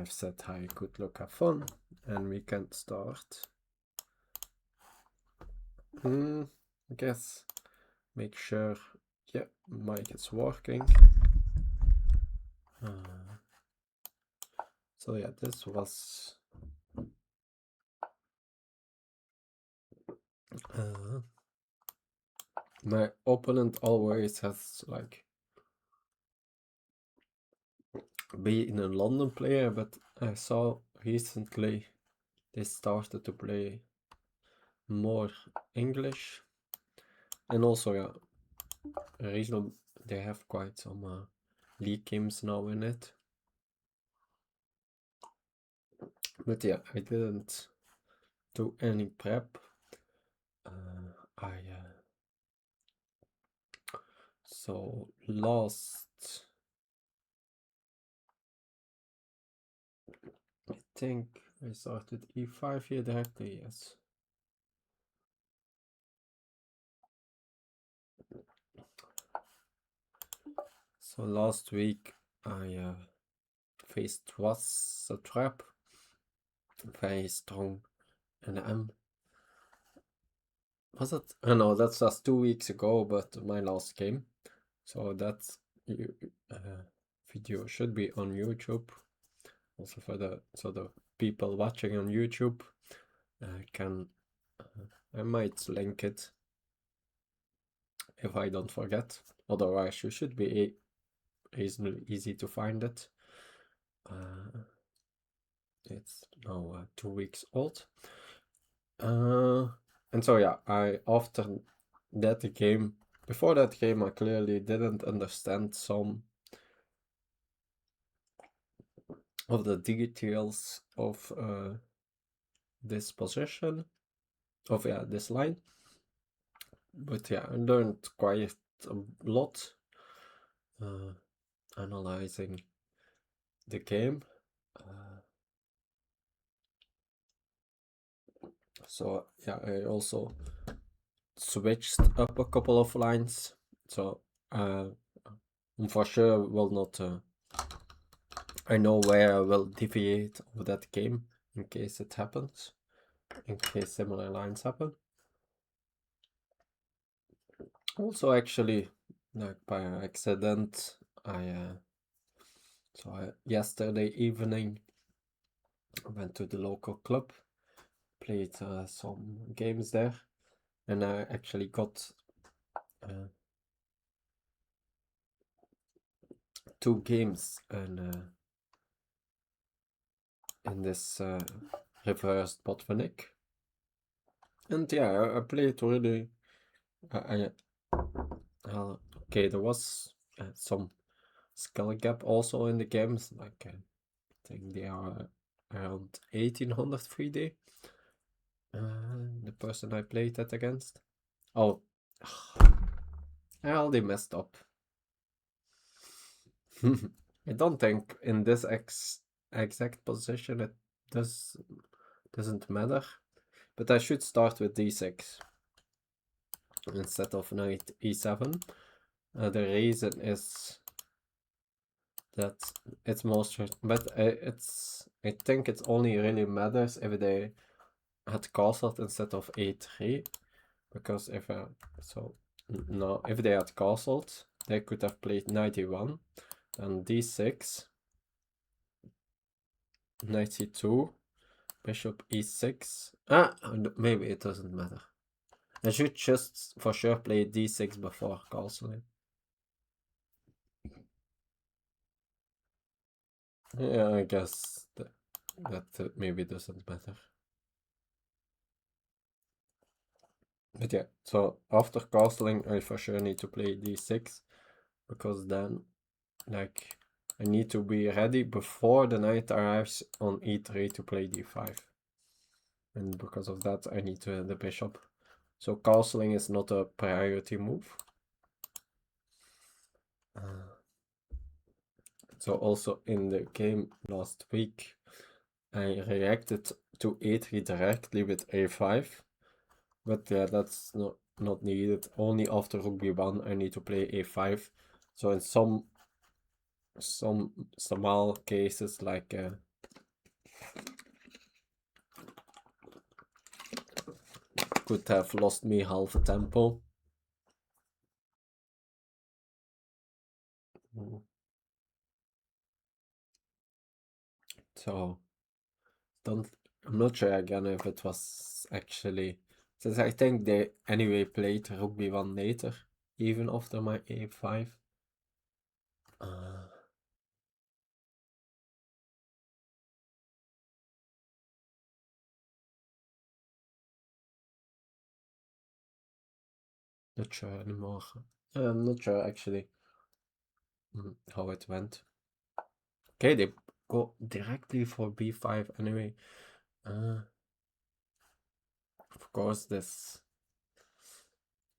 I've said hi, good luck, have fun, and we can start. I guess make sure, yeah, mic is working. So yeah, this was my opponent always has like been a London player, but I saw recently they started to play more English, and also yeah, regional, they have quite some league games now in it. But yeah, I didn't do any prep. So last, I think I started e5 here directly, yes. So last week I faced was a trap, very strong NM. Was it? Oh no, that's just 2 weeks ago, but my last game. So that video should be on YouTube. Also for the people watching on YouTube can I might link it if I don't forget. Otherwise, you should be reasonably easy to find it. It's now 2 weeks old. And so yeah, after that game, before that game, I clearly didn't understand some of the details of this position, of this line. But yeah, I learned quite a lot analyzing the game. So yeah, I also switched up a couple of lines. So for sure will not I know where I will deviate of that game in case it happens, in case similar lines happen. Also actually, like by accident, yesterday evening I went to the local club, played some games there, and I actually got 2 games in this reversed Botvinnik. And yeah, I played really. Okay, there was some skill gap also in the games. Like I think they are around 1800 3D. The person I played that against. Oh, I already messed up. I don't think in this exact position it doesn't matter, but I should start with d6 instead of knight e7. The reason is that it's most, but I think it only really matters if they had castled instead of a3, because if if they had castled, they could have played knight e1 and d6, knight c2, bishop e6. Maybe it doesn't matter. I should just for sure play d6 before castling. Yeah, I guess that maybe doesn't matter. But yeah, so after castling, I for sure need to play d6, because then, like, I need to be ready before the knight arrives on e3 to play d5. And because of that, I need to have the bishop. So castling is not a priority move. So also in the game last week, I reacted to a3 directly with a5. But yeah, that's not needed. Only after rook b1 I need to play a5. So in some small cases, like could have lost me half a tempo. So I'm not sure again if it was actually, since I think they anyway played rook b1 later, even after my a5. Not sure anymore. I'm not sure actually how it went. Okay, they go directly for b5 anyway. Of course, this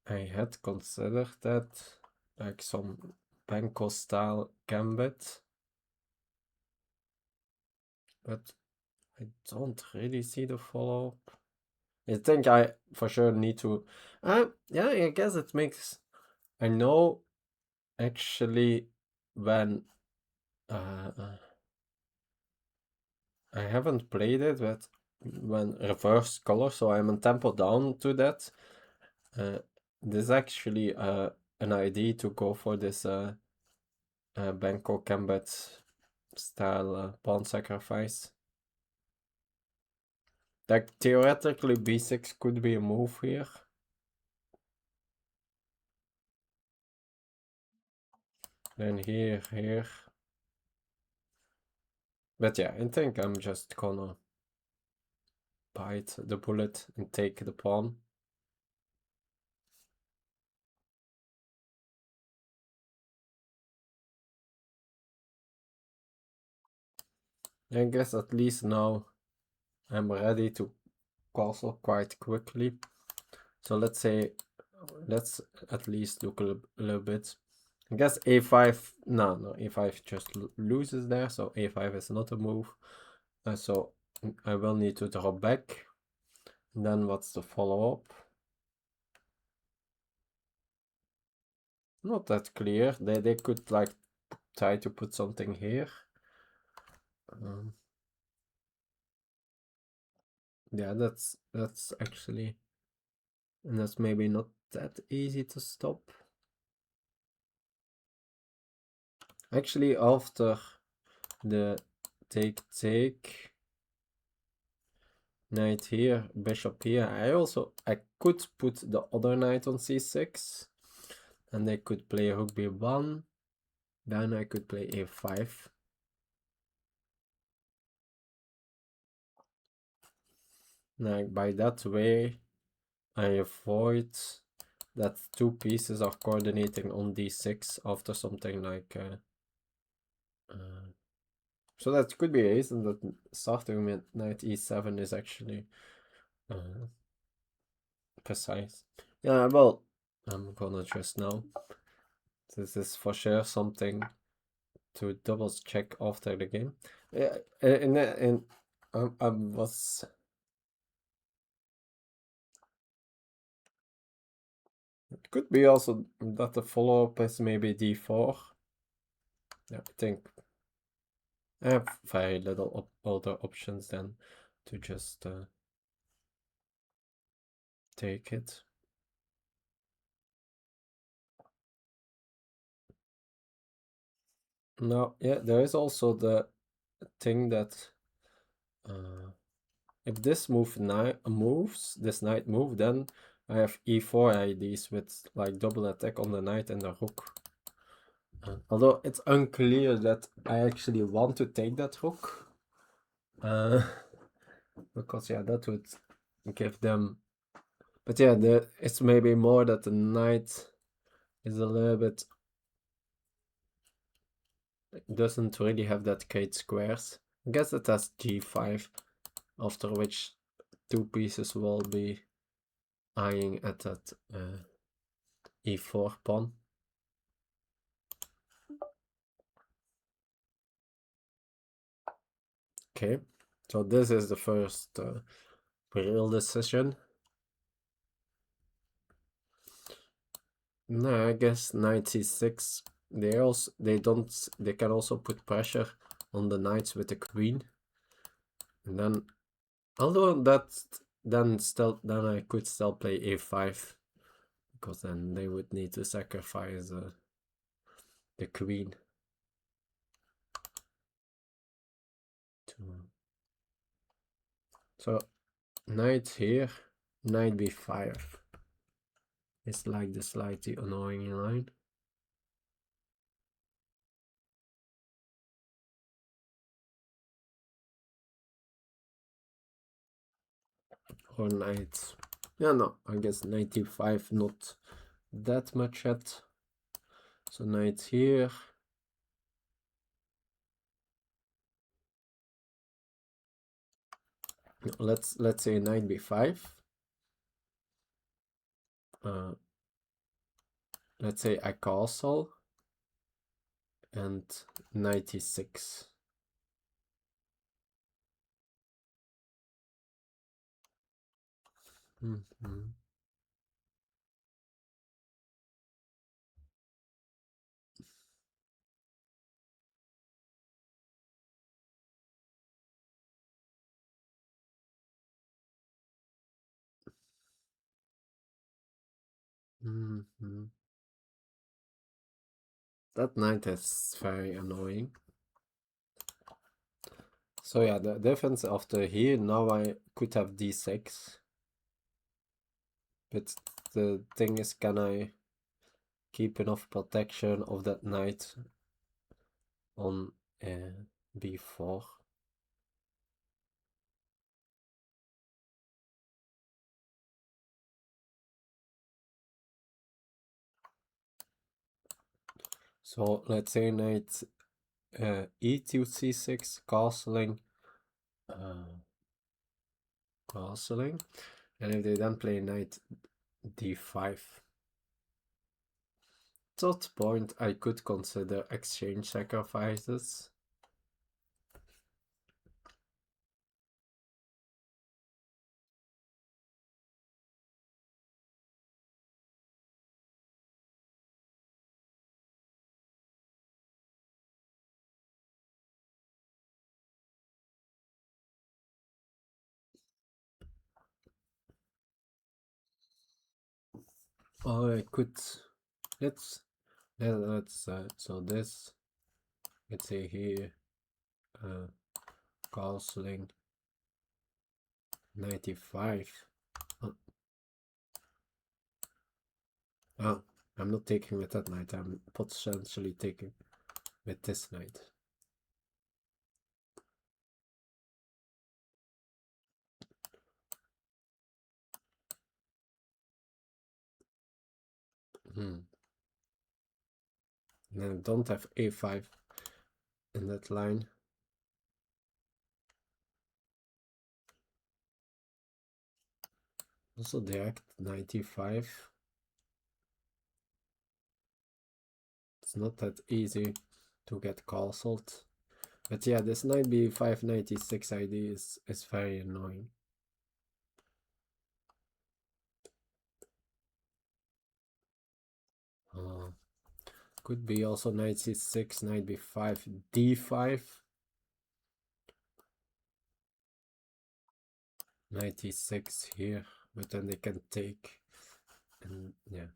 I had considered that, like some Benko style gambit, but I don't really see the follow-up. I think I for sure need to, yeah, I guess it makes, I know actually when, I haven't played it, but when reverse color, so I'm on tempo down to that, there's actually an idea to go for this Benko gambit style pawn sacrifice. Like theoretically b6 could be a move here. Then here. But yeah, I think I'm just gonna bite the bullet and take the pawn. I guess at least now I'm ready to castle quite quickly. So let's at least look a little bit. I guess a5, no, a5 just loses there, so a5 is not a move. So I will need to drop back. And then what's the follow-up? Not that clear. They could like try to put something here. Yeah, that's actually, and that's maybe not that easy to stop. Actually, after the take knight here, bishop here, I could put the other knight on c6, and they could play rook b1. Then I could play a5. Now by that way, I avoid that two pieces are coordinating on d6 after something like so that could be a reason that starting with knight e7 is actually precise. Yeah, well, I'm gonna just now. This is for sure something to double check after the game. Yeah, and I was. It could be also that the follow-up is maybe d4. Yeah, I think I have very little other options than to just take it. Now, yeah, there is also the thing that if this moves, this knight move, then I have e4 IDs with like double attack on the knight and the rook. Although it's unclear that I actually want to take that rook. Because yeah, that would give them. But yeah, it's maybe more that the knight is a little bit, doesn't really have that great squares. I guess it has g5, after which two pieces will be eyeing at that e4 pawn. Okay, so this is the first real decision. No, I guess knight c6. They can also put pressure on the knights with the queen. And then, although then I could still play a5, because then they would need to sacrifice the queen. So knight here, knight b5 is like the slightly annoying line. Or knight, yeah, no, I guess knight e5 not that much yet. So knight here. Let's say knight b5. Let's say I castle and knight e6. That knight is very annoying. So yeah, the defense after here, now I could have d6. But the thing is, can I keep enough protection of that knight on b4? So let's say knight e2 c6, castling, and if they then play knight d5, at that point I could consider exchange sacrifices. Or I could, let's so this, let's say here, castling 95. Oh, I'm not taking with that knight, I'm potentially taking with this knight. And I don't have a5 in that line. Also direct 95. It's not that easy to get castled. But yeah, this knight b5 96 idea is very annoying. Could be also knight c6, knight b5, d5. Knight e6 here, but then they can take, and yeah,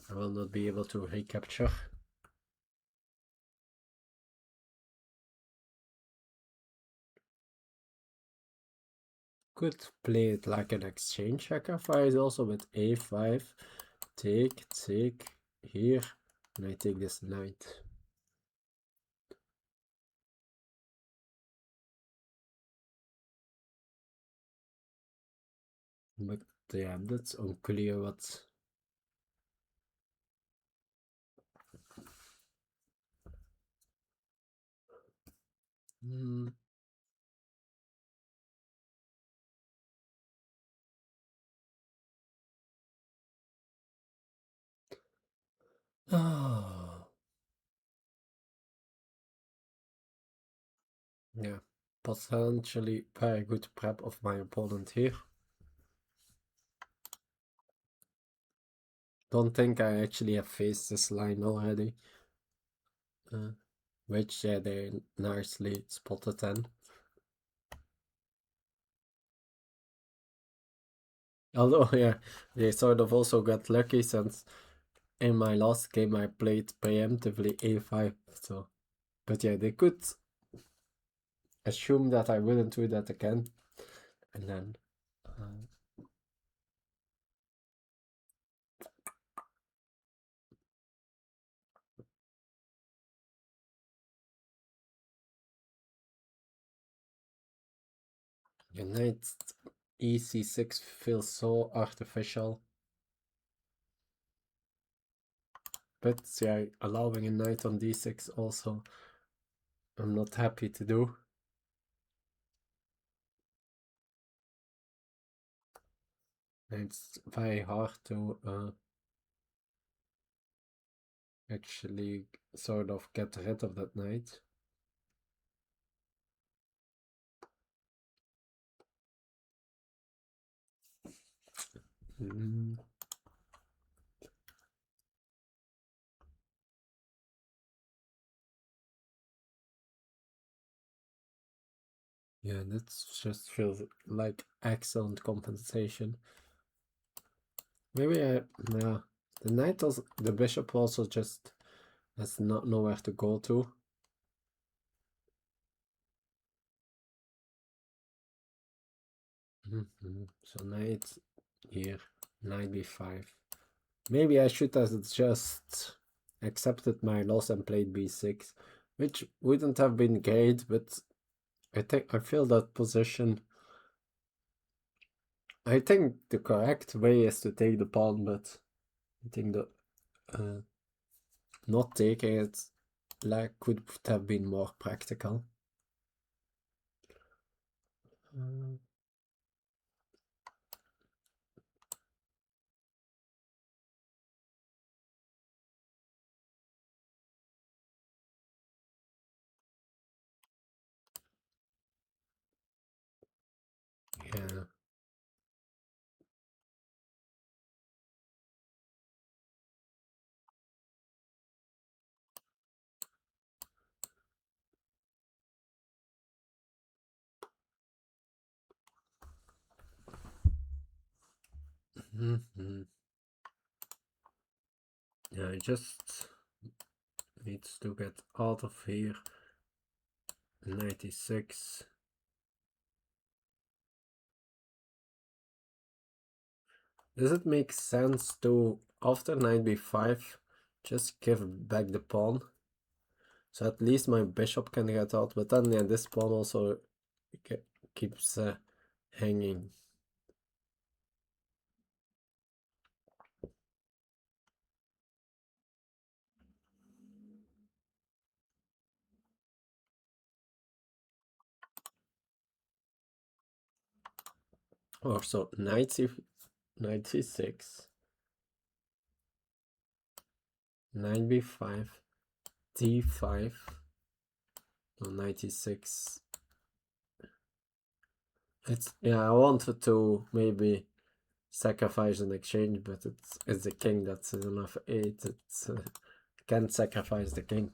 I will not be able to recapture. Could play it like an exchange sacrifice also with a5, take here, and I take this knight. But yeah, that's unclear what. Yeah, potentially very good prep of my opponent here. Don't think I actually have faced this line already. Which they nicely spotted then. Although, yeah, they sort of also got lucky since in my last game I played preemptively a5, so... But yeah, they could assume that I wouldn't do that again, and then... the knight EC6 feels so artificial. But yeah, allowing a knight on d6 also, I'm not happy to do. It's very hard to actually sort of get rid of that knight. Yeah, that just feels like excellent compensation. Maybe yeah, the knight also, the bishop also just has not nowhere to go to. So knight here, knight b5. Maybe I should have just accepted my loss and played b6, which wouldn't have been great, but I feel that position. I think the correct way is to take the pawn, but I think that not taking it like could have been more practical. Yeah. Yeah, I just needs to get out of here. 96. Does it make sense to, after knight b5, just give back the pawn? So at least my bishop can get out, but then yeah, this pawn also keeps hanging. Also, knight c6, knight b5, d5, no, knight e6. It's, yeah, I wanted to maybe sacrifice an exchange, but it's the king that's an f8. It's can't sacrifice the king.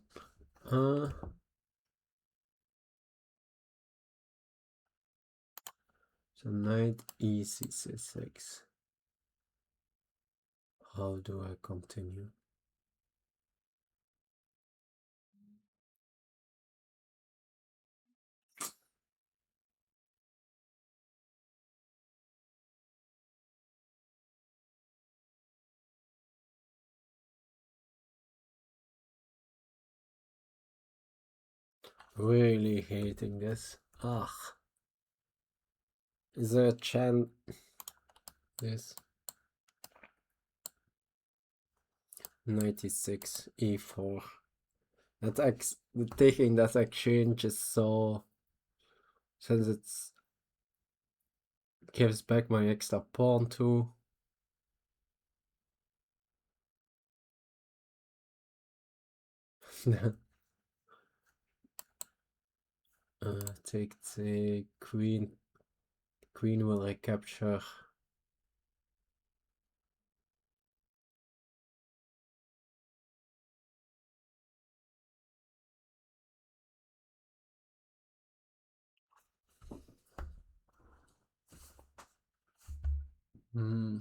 So knight e6. How do I continue? Really hating this. Ugh. Is there a chance? This 96 e4. The taking that exchange is so, since it's gives back my extra pawn too. Take the queen. Queen will recapture. Hmm.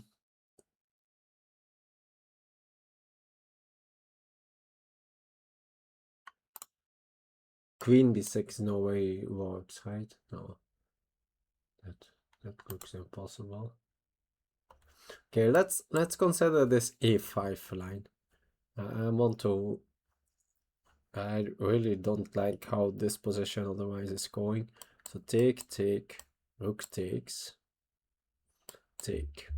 Queen b6 no way works, right? No, that looks impossible. Okay, let's consider this a5 line. I want to. I really don't like how this position otherwise is going. So take, rook takes, take.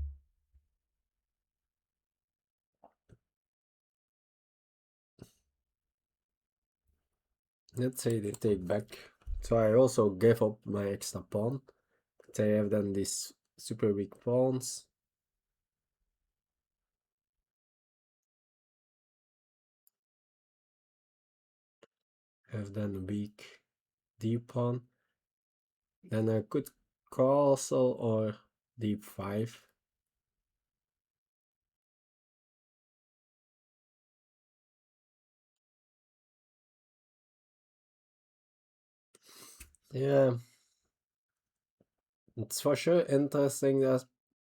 Let's say they take back. So I also give up my extra pawn. But I have then these super weak pawns. Have then a weak d pawn. Then I could castle or d5. Yeah, it's for sure interesting that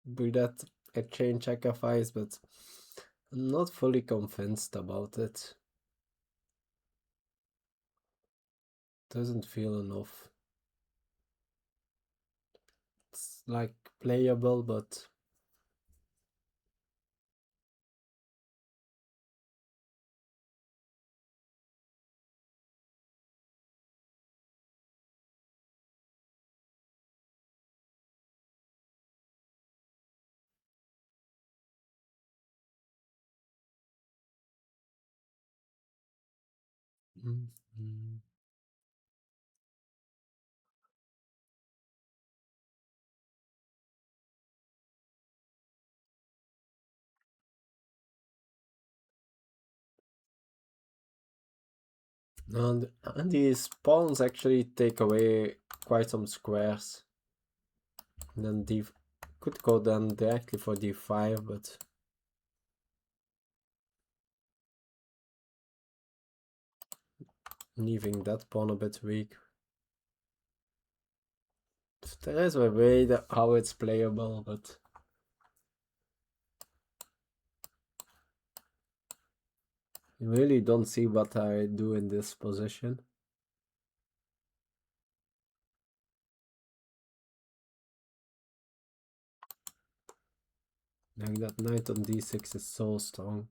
with that exchange sacrifice, but I'm not fully convinced about it. Doesn't feel enough. It's like playable, but mm. And these pawns actually take away quite some squares. And then d could go then directly for d5, but leaving that pawn a bit weak. There is a way that how it's playable, but you really don't see what I do in this position. Like that knight on d6 is so strong.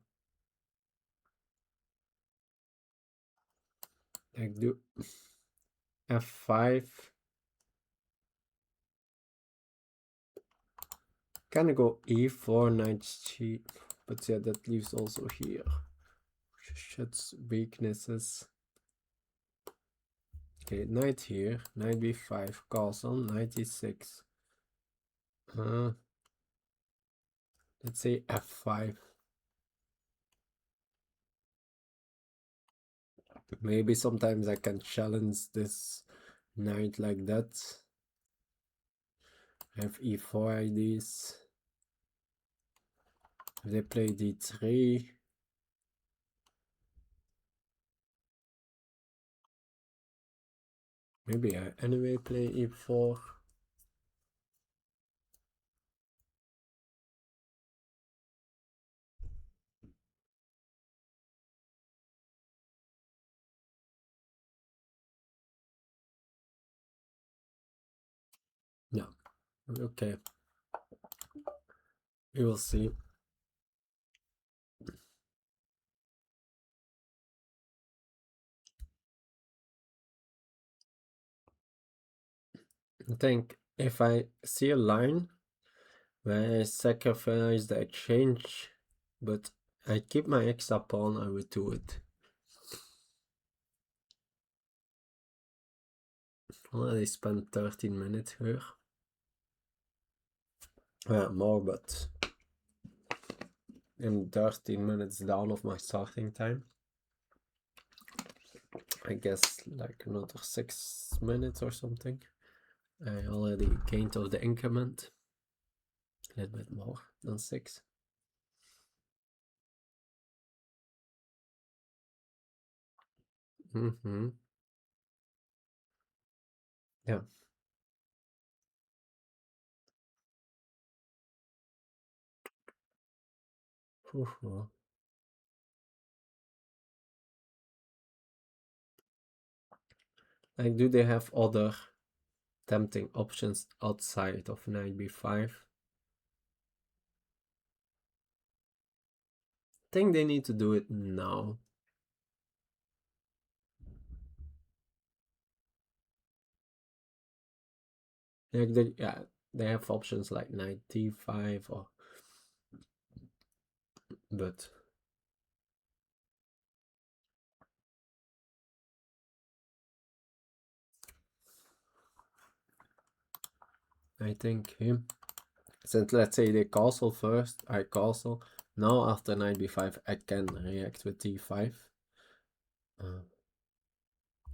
Like do f5. Can I go e4, knight g, but yeah, that leaves also here. Shit's weaknesses. Okay, knight here, knight b5, castle, knight e6. Let's say f5. Maybe sometimes I can challenge this knight like that. I have e4 ideas. If they play d3. Maybe I anyway play e4. No, okay. We will see. I think if I see a line where I sacrifice the exchange, but I keep my extra pawn, I would do it. Already spent 13 minutes here. More, but I'm 13 minutes down of my starting time. I guess like another 6 minutes or something. I already gained of the increment. A little bit more than 6. Yeah. Like, do they have other tempting options outside of knight b5? I think they need to do it now. Like they have options like knight d5 or, but I think him. Since let's say they castle first, I castle. Now after knight b5, I can react with d5.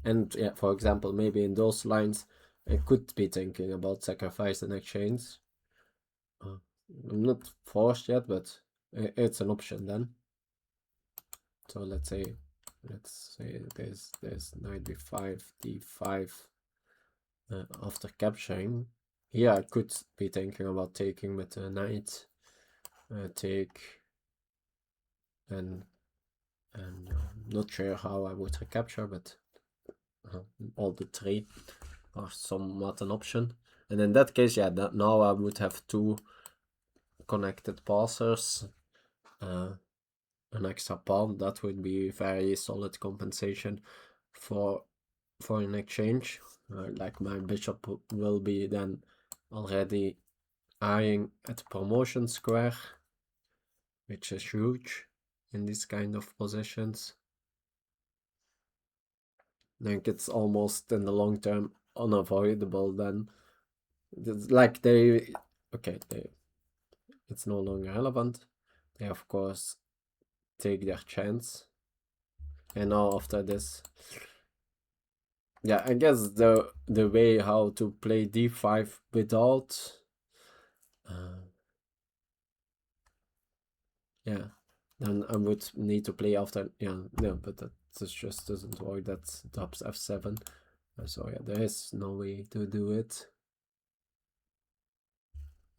And yeah, for example, maybe in those lines, I could be thinking about sacrifice and exchange. I'm not forced yet, but it's an option then. So let's say there's knight b5, d5 after capturing. Here I could be thinking about taking with a knight, take, and not sure how I would recapture, but all the three are somewhat an option. And in that case, yeah, now I would have two connected passers, an extra pawn. That would be very solid compensation for an exchange. Like my bishop will be then already eyeing at promotion square, which is huge in this kind of positions. I think it's almost in the long term unavoidable then. It's like it's no longer relevant. They of course take their chance. And now after this, yeah, I guess the way how to play d5 without yeah, then I would need to play after, yeah, no, but that just doesn't work. That's drops f7. So yeah, there is no way to do it.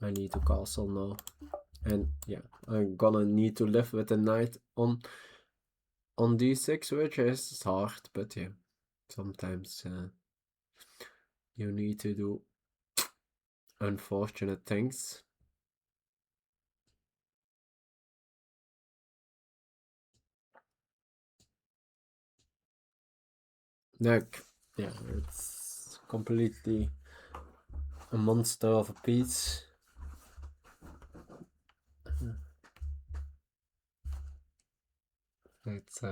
I need to castle now. And yeah, I'm gonna need to live with the knight on d6, which is hard, but yeah, sometimes you need to do unfortunate things. Like, yeah, it's completely a monster of a piece. It's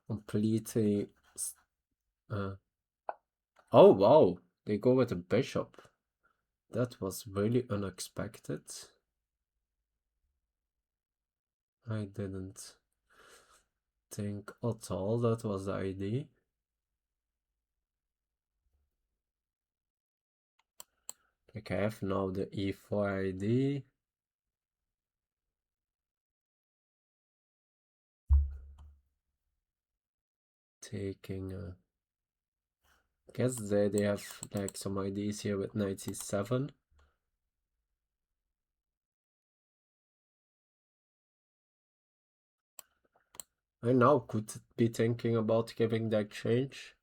completely oh wow, they go with a bishop. That was really unexpected. I didn't think at all that was the idea. Like I have now the e4 idea. Taking guess they have like some ideas here with knight c7. I now could be thinking about giving the exchange.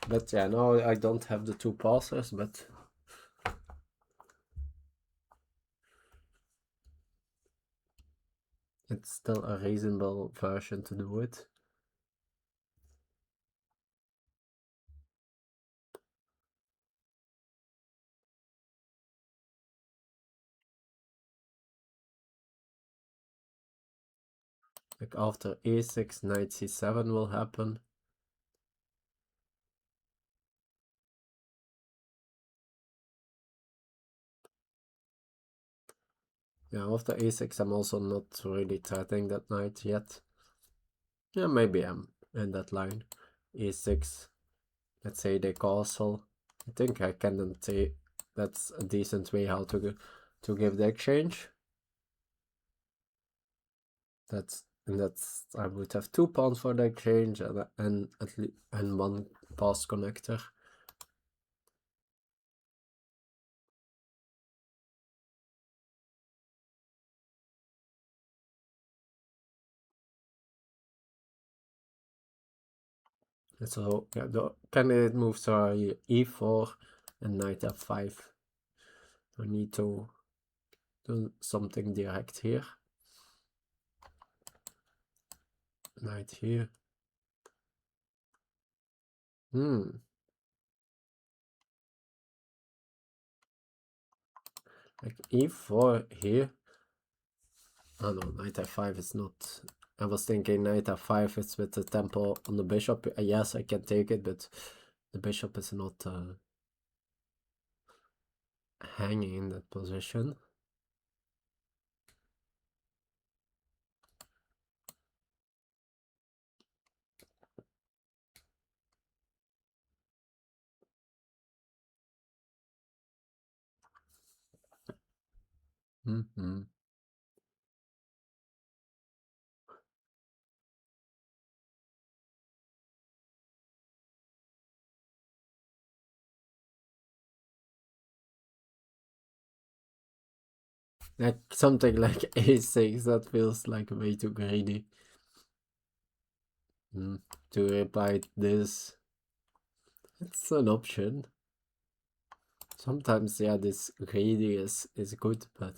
But yeah, now I don't have the two passers, but it's still a reasonable version to do it. Like after a6, knight c7 will happen. Yeah, after a6 I'm also not really threatening that knight yet. Yeah, maybe I'm in that line. e6, let's say they castle. I think I can say that's a decent way how to give the exchange. That's I would have 2 pawns for the exchange and one pass connector. So yeah, the candidate moves are e4 and knight f5. We need to do something direct here. Knight here. Like e4 here. Oh no, knight f5 is not. I was thinking knight f5 is with the tempo on the bishop. Yes, I can take it, but the bishop is not hanging in that position. Like something like a6, that feels like way too greedy. To reply this, it's an option. Sometimes, yeah, this greedy is good, but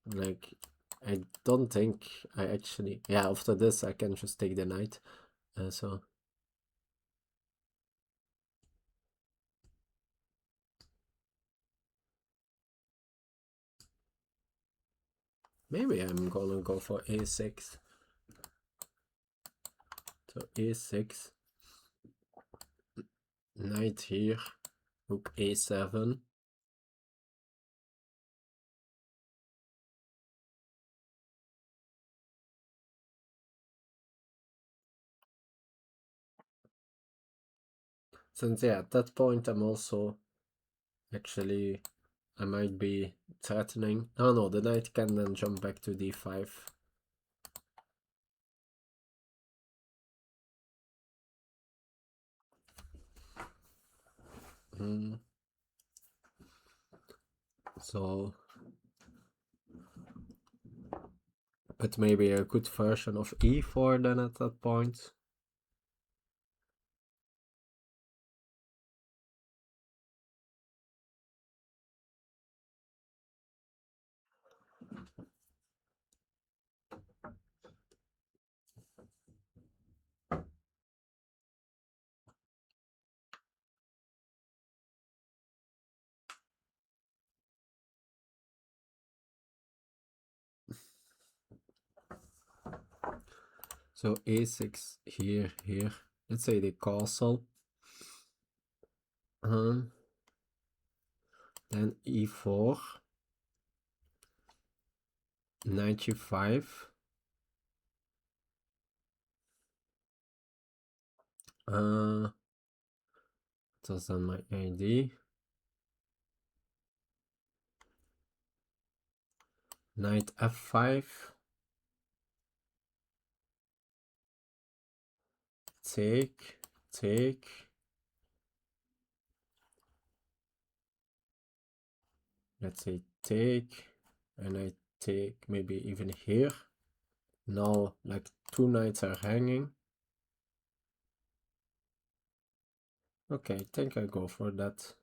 like I don't think I actually. Yeah, after this I can just take the knight. So maybe I'm gonna go for a6. So a6, knight here, rook a7. Since yeah, at that point I'm also actually I might be threatening. Oh no, the knight can then jump back to d5. So, but maybe a good version of e4 then at that point. So a6 here, here. Let's say the castle. Then e4. Knight g5. That's then my idea. Knight f5. Take, take. Let's say take. And I take maybe even here. Now, like two knights are hanging. Okay, I think I go for that.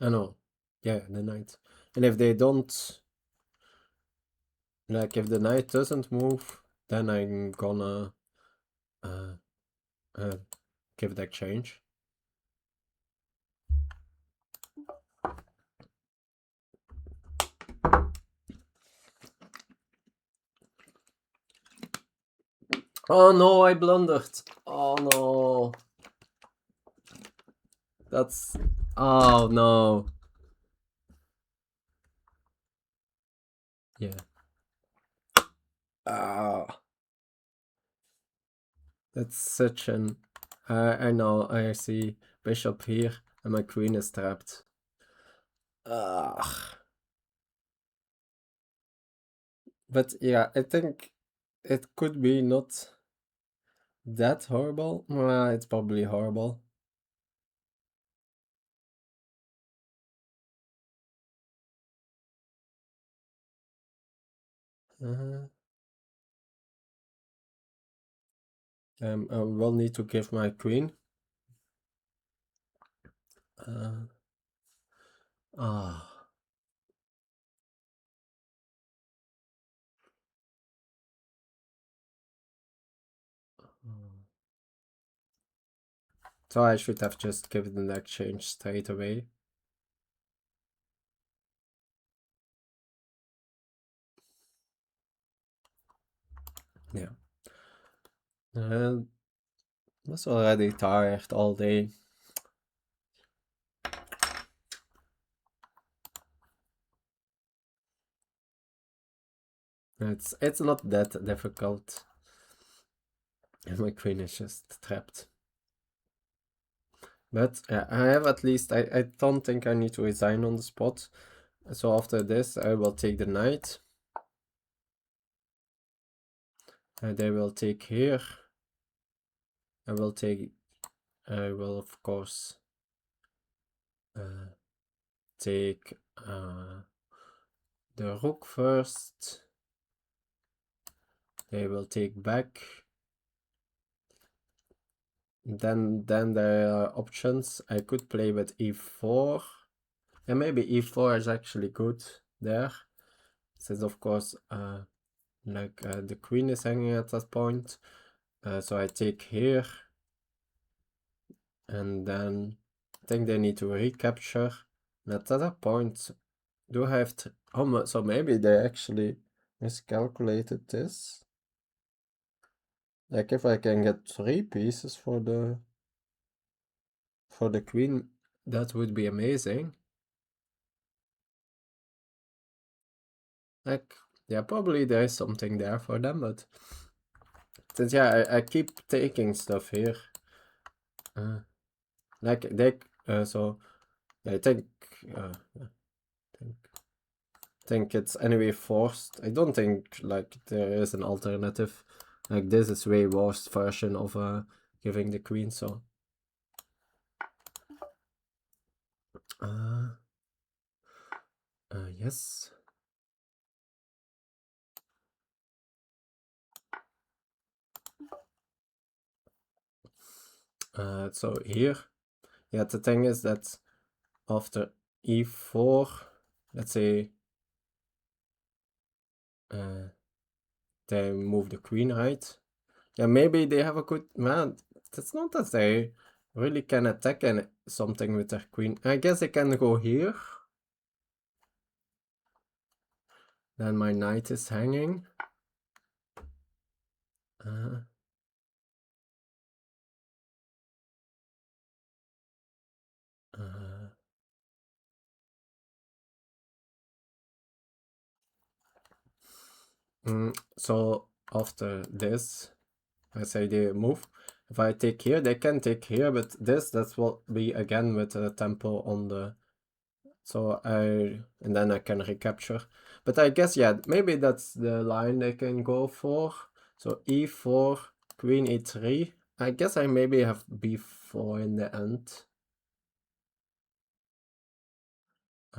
I know. Yeah, the knight. And if they don't, like if the knight doesn't move, then I'm gonna give the exchange. Oh no, I blundered. Oh no. That's... Oh no. Yeah. Ah. That's such an... I know, I see bishop here and my queen is trapped. Ah. But yeah, I think it could be not that horrible? Well, it's probably horrible. I will need to give my queen. Ah. So I should have just given the exchange straight away. Yeah. I was already tired all day. It's not that difficult. And my queen is just trapped. But I have at least, I don't think I need to resign on the spot. So after this, I will take the knight. And they will take here. I will of course take the rook first. They will take back. Then there are options. I could play with e4. And maybe e4 is actually good there. Since of course the queen is hanging at that point. So I take here. And then I think they need to recapture. And at that point, do I have to... Oh, so maybe they actually miscalculated this. Like if I can get 3 pieces for the queen, that would be amazing. Like, yeah, probably there is something there for them, but since yeah, I keep taking stuff here. Like they so yeah, I think it's anyway forced. I don't think like there is an alternative. Like this is way worse version of giving the queen, so yes. So here, yeah, the thing is that after e4, let's say they move the queen, right? Yeah, maybe they have a good man. It's not that they really can attack something with their queen. I guess they can go here. Then my knight is hanging. So after this, I say they move. If I take here, they can take here, but that will be again with a tempo on the... So and then I can recapture. But I guess, yeah, maybe that's the line they can go for. So e4, queen e3. I guess I maybe have b4 in the end.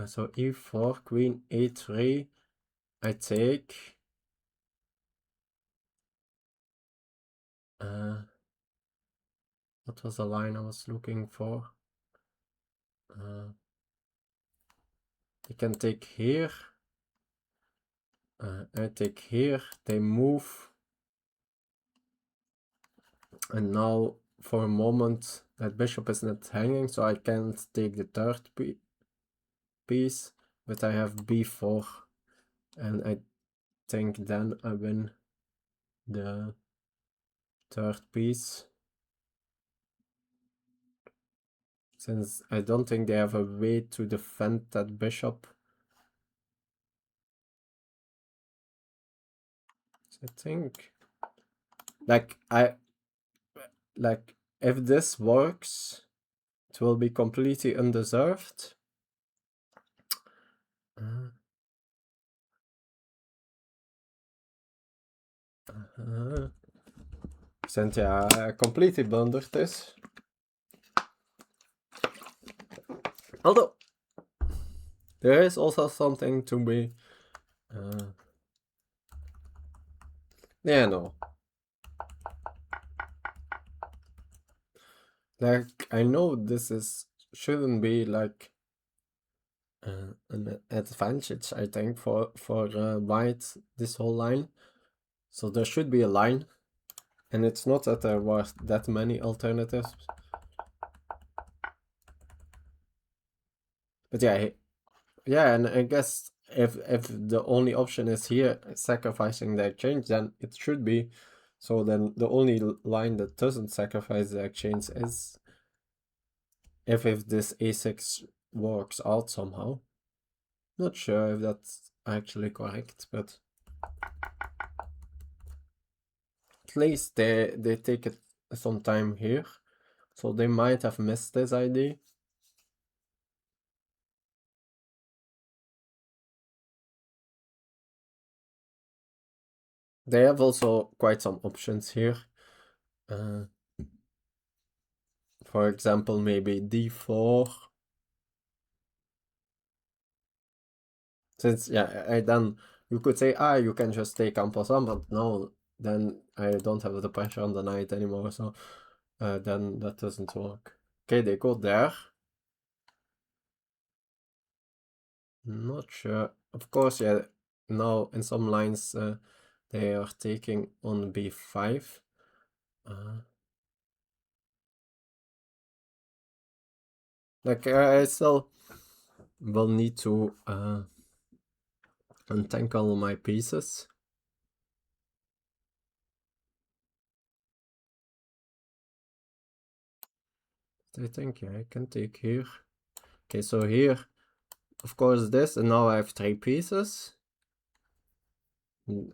So e4, queen e3. I take... what was the line I was looking for? They can take here. I take here. They move. And now for a moment that bishop is not hanging, so I can't take the third piece, but I have b4. And I think then I win the third piece. Since I don't think they have a way to defend that bishop. So I think like if this works, it will be completely undeserved. Since I completely blundered this. Although, there is also something to be... yeah, no. Like, I know this shouldn't be like an advantage, I think, for white, this whole line. So there should be a line, and it's not that there were that many alternatives. But yeah, and I guess if the only option is here sacrificing the exchange, then it should be. So then the only line that doesn't sacrifice the exchange is if this a6 works out somehow. Not sure if that's actually correct, but at least they take it some time here. So they might have missed this idea. They have also quite some options here. For example, maybe d4. Since, yeah, then you could say, you can just take en passant, but no, then I don't have the pressure on the knight anymore, so then that doesn't work. Okay, they go there. Not sure. Of course, yeah, now in some lines they are taking on b5. Like, I still will need to untangle my pieces. I think, yeah, I can take here. Okay, so here, of course, this, and now I have 3 pieces.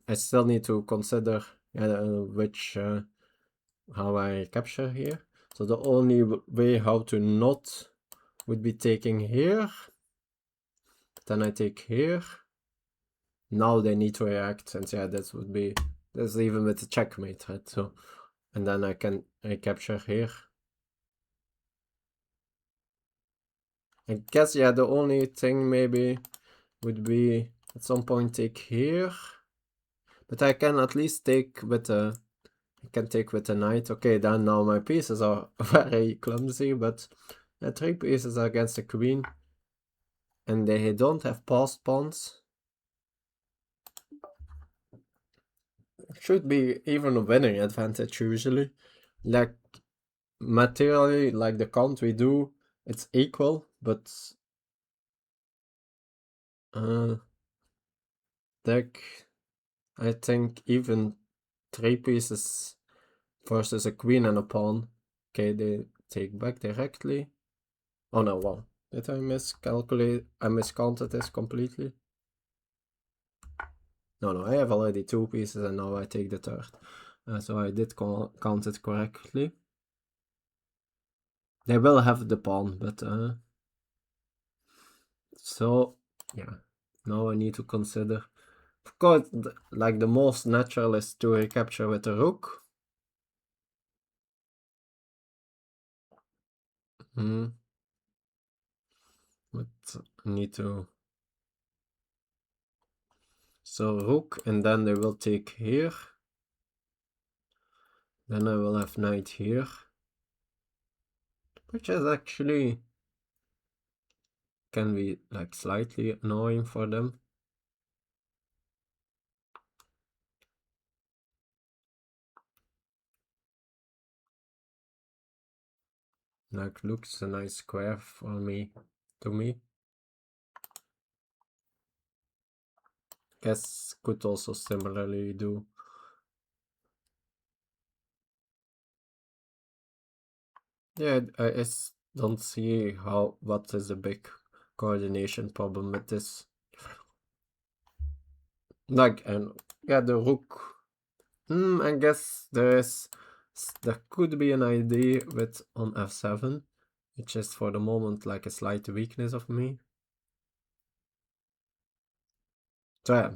I still need to consider which how I capture here. So the only way how to not would be taking here. Then I take here. Now they need to react, and yeah, this would be that's even with the checkmate, right? So, and then I capture here. I guess, yeah, the only thing maybe would be at some point take here. But I can at least take with the knight. Okay, then now my pieces are very clumsy, but 3 pieces against the queen. And they don't have passed pawns. Should be even a winning advantage usually. Like, materially, like the count we do, it's equal, but like, I think even 3 pieces versus a queen and a pawn. Okay, they take back directly. Oh no, well, did I miscalculate? I miscounted this completely. No, I have already 2 pieces and now I take the third. So I did count it correctly. They will have the pawn, but so yeah, now I need to consider. Of course, like the most natural is to recapture with the rook. But I need to. So rook, and then they will take here. Then I will have knight here, which is actually can be like slightly annoying for them. Like, looks a nice square for me, to me. Guess could also similarly do. Yeah, I don't see what is a big coordination problem with this. Like, and yeah, the rook. I guess there could be an idea with on f7, which is for the moment like a slight weakness of me. So yeah,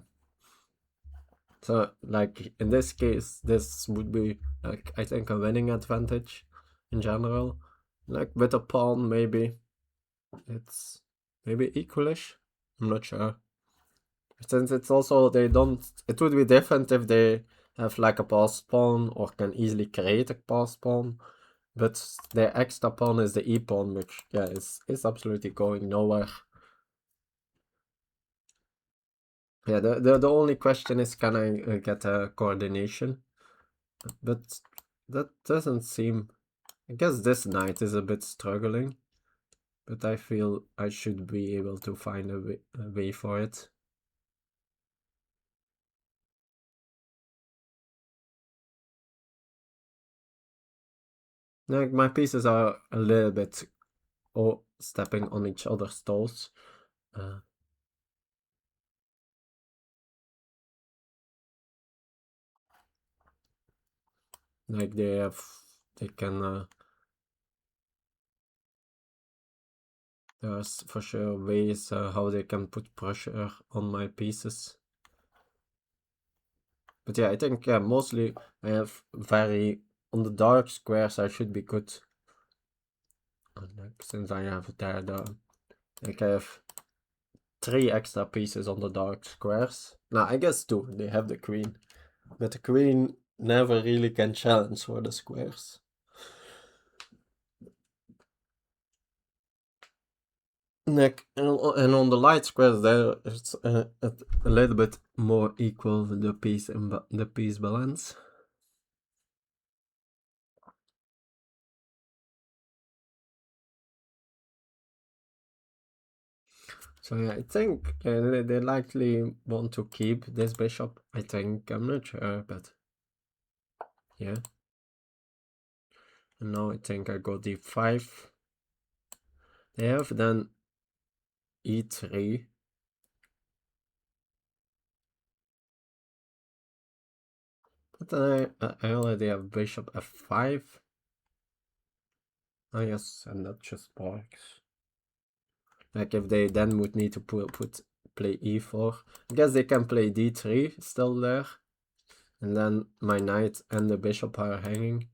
So, like, in this case, this would be, like, I think a winning advantage in general. Like, with a pawn, maybe it's maybe equalish. I'm not sure. Since it's also, they don't, it would be different if they have like a passed pawn or can easily create a passed pawn. But their extra pawn is the e pawn, which, yeah, is absolutely going nowhere. Yeah, the only question is, can I get a coordination? But that doesn't seem... I guess this knight is a bit struggling, but I feel I should be able to find a way for it. Like, my pieces are a little bit stepping on each other's toes. Like, they can... there's for sure ways how they can put pressure on my pieces. But yeah, I think, yeah, mostly I have on the dark squares I should be good. Like, since I have there like I have 3 extra pieces on the dark squares. Now, I guess 2, they have the queen. But the queen never really can challenge for the squares. Like, and on the light squares there, it's a little bit more equal, the piece balance. So yeah, I think they likely want to keep this bishop. I think, I'm not sure, but yeah. And now I think I go d5. They have then e3. But then I already have bishop f5. Oh yes, and that just works. Like, if they then would need to play e4, I guess they can play d3 still there. And then my knight and the bishop are hanging.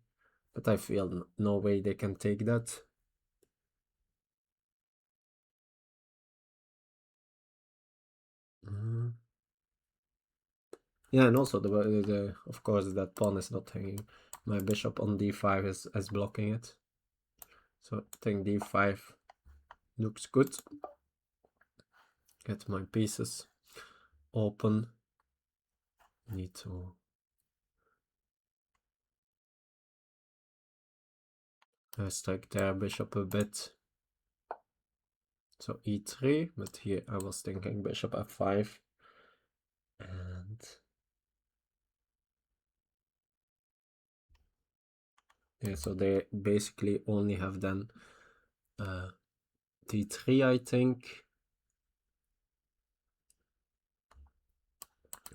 But I feel no way they can take that. Yeah, and also of course that pawn is not hanging. My bishop on d5 is blocking it. So I think d5 looks good. Get my pieces open. Need to strike their bishop a bit. So e3, but here I was thinking bishop f5. And yeah, so they basically only have then d3, I think.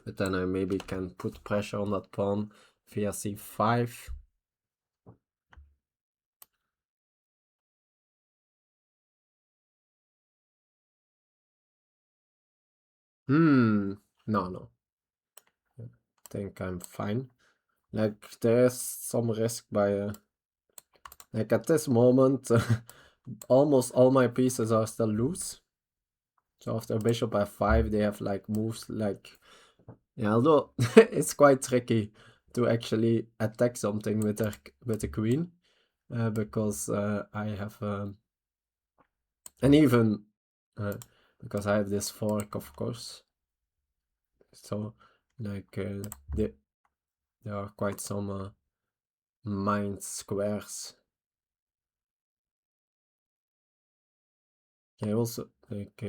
But then I maybe can put pressure on that pawn via c5. No. I think I'm fine. Like, there's some risk by... like, at this moment, almost all my pieces are still loose. So after bishop f5, they have, like, moves, like... yeah, although it's quite tricky to actually attack something with the queen. Because I have... and even... because I have this fork, of course. So, like, there are quite some mined squares. Yeah, also, like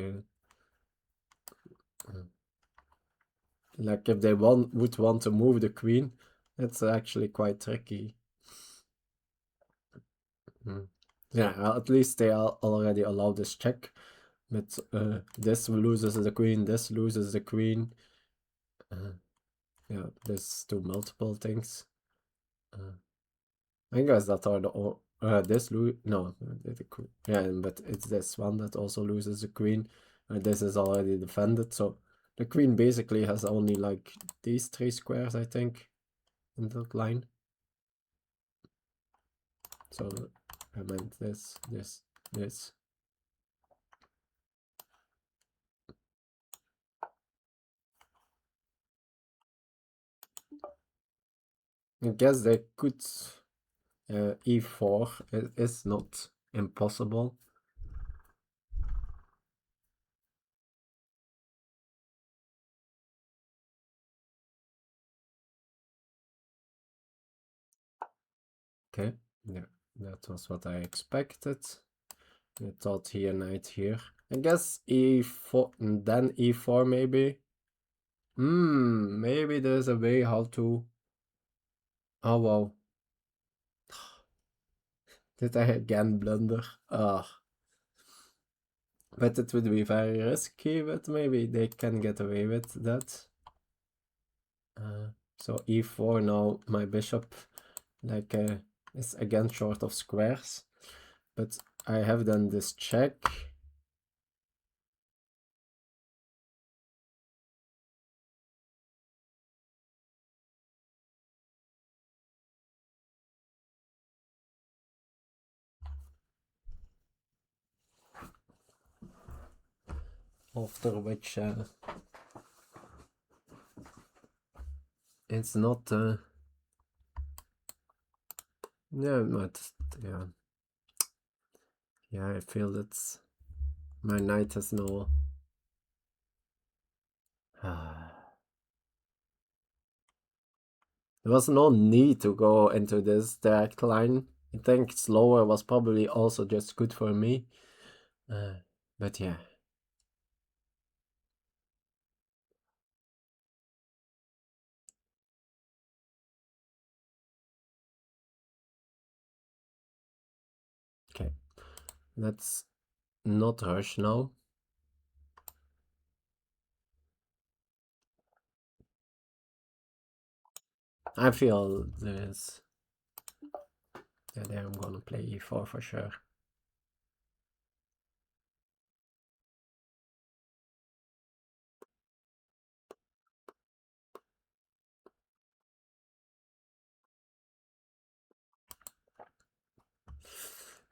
if they would want to move the queen, it's actually quite tricky. Yeah, at least they already allow this check. But this loses the queen, this loses the queen. Yeah, this do multiple things. I guess that are this no, the queen. Yeah, but it's this one that also loses the queen. This is already defended, so The queen basically has only like these 3 squares, I think, in that line. So I meant this, this, this. I guess they could e4 is not impossible. Okay, yeah, that was what I expected. I thought here, knight here. I guess e4 and then e4 maybe. Maybe there's a way how to... Oh wow. Did I again blunder? Ah. But it would be very risky, but maybe they can get away with that. So e4 now, my bishop like is again short of squares. But I have done this check. After which it's not yeah, but yeah, I feel that my knight has no there was no need to go into this direct line. I think slower was probably also just good for me, but yeah. Okay, let's not rush now. I feel this. Yeah, there I'm gonna play e4 for sure.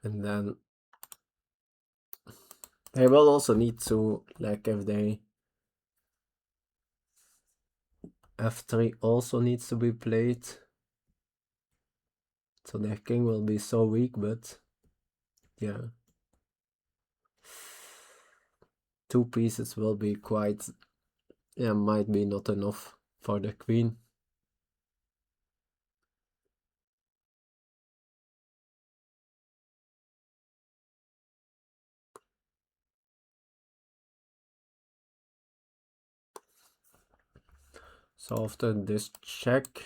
And then they will also need to, like, if they f3 also needs to be played, so their king will be so weak, but yeah, 2 pieces will be quite, yeah, might be not enough for the queen. So after this check,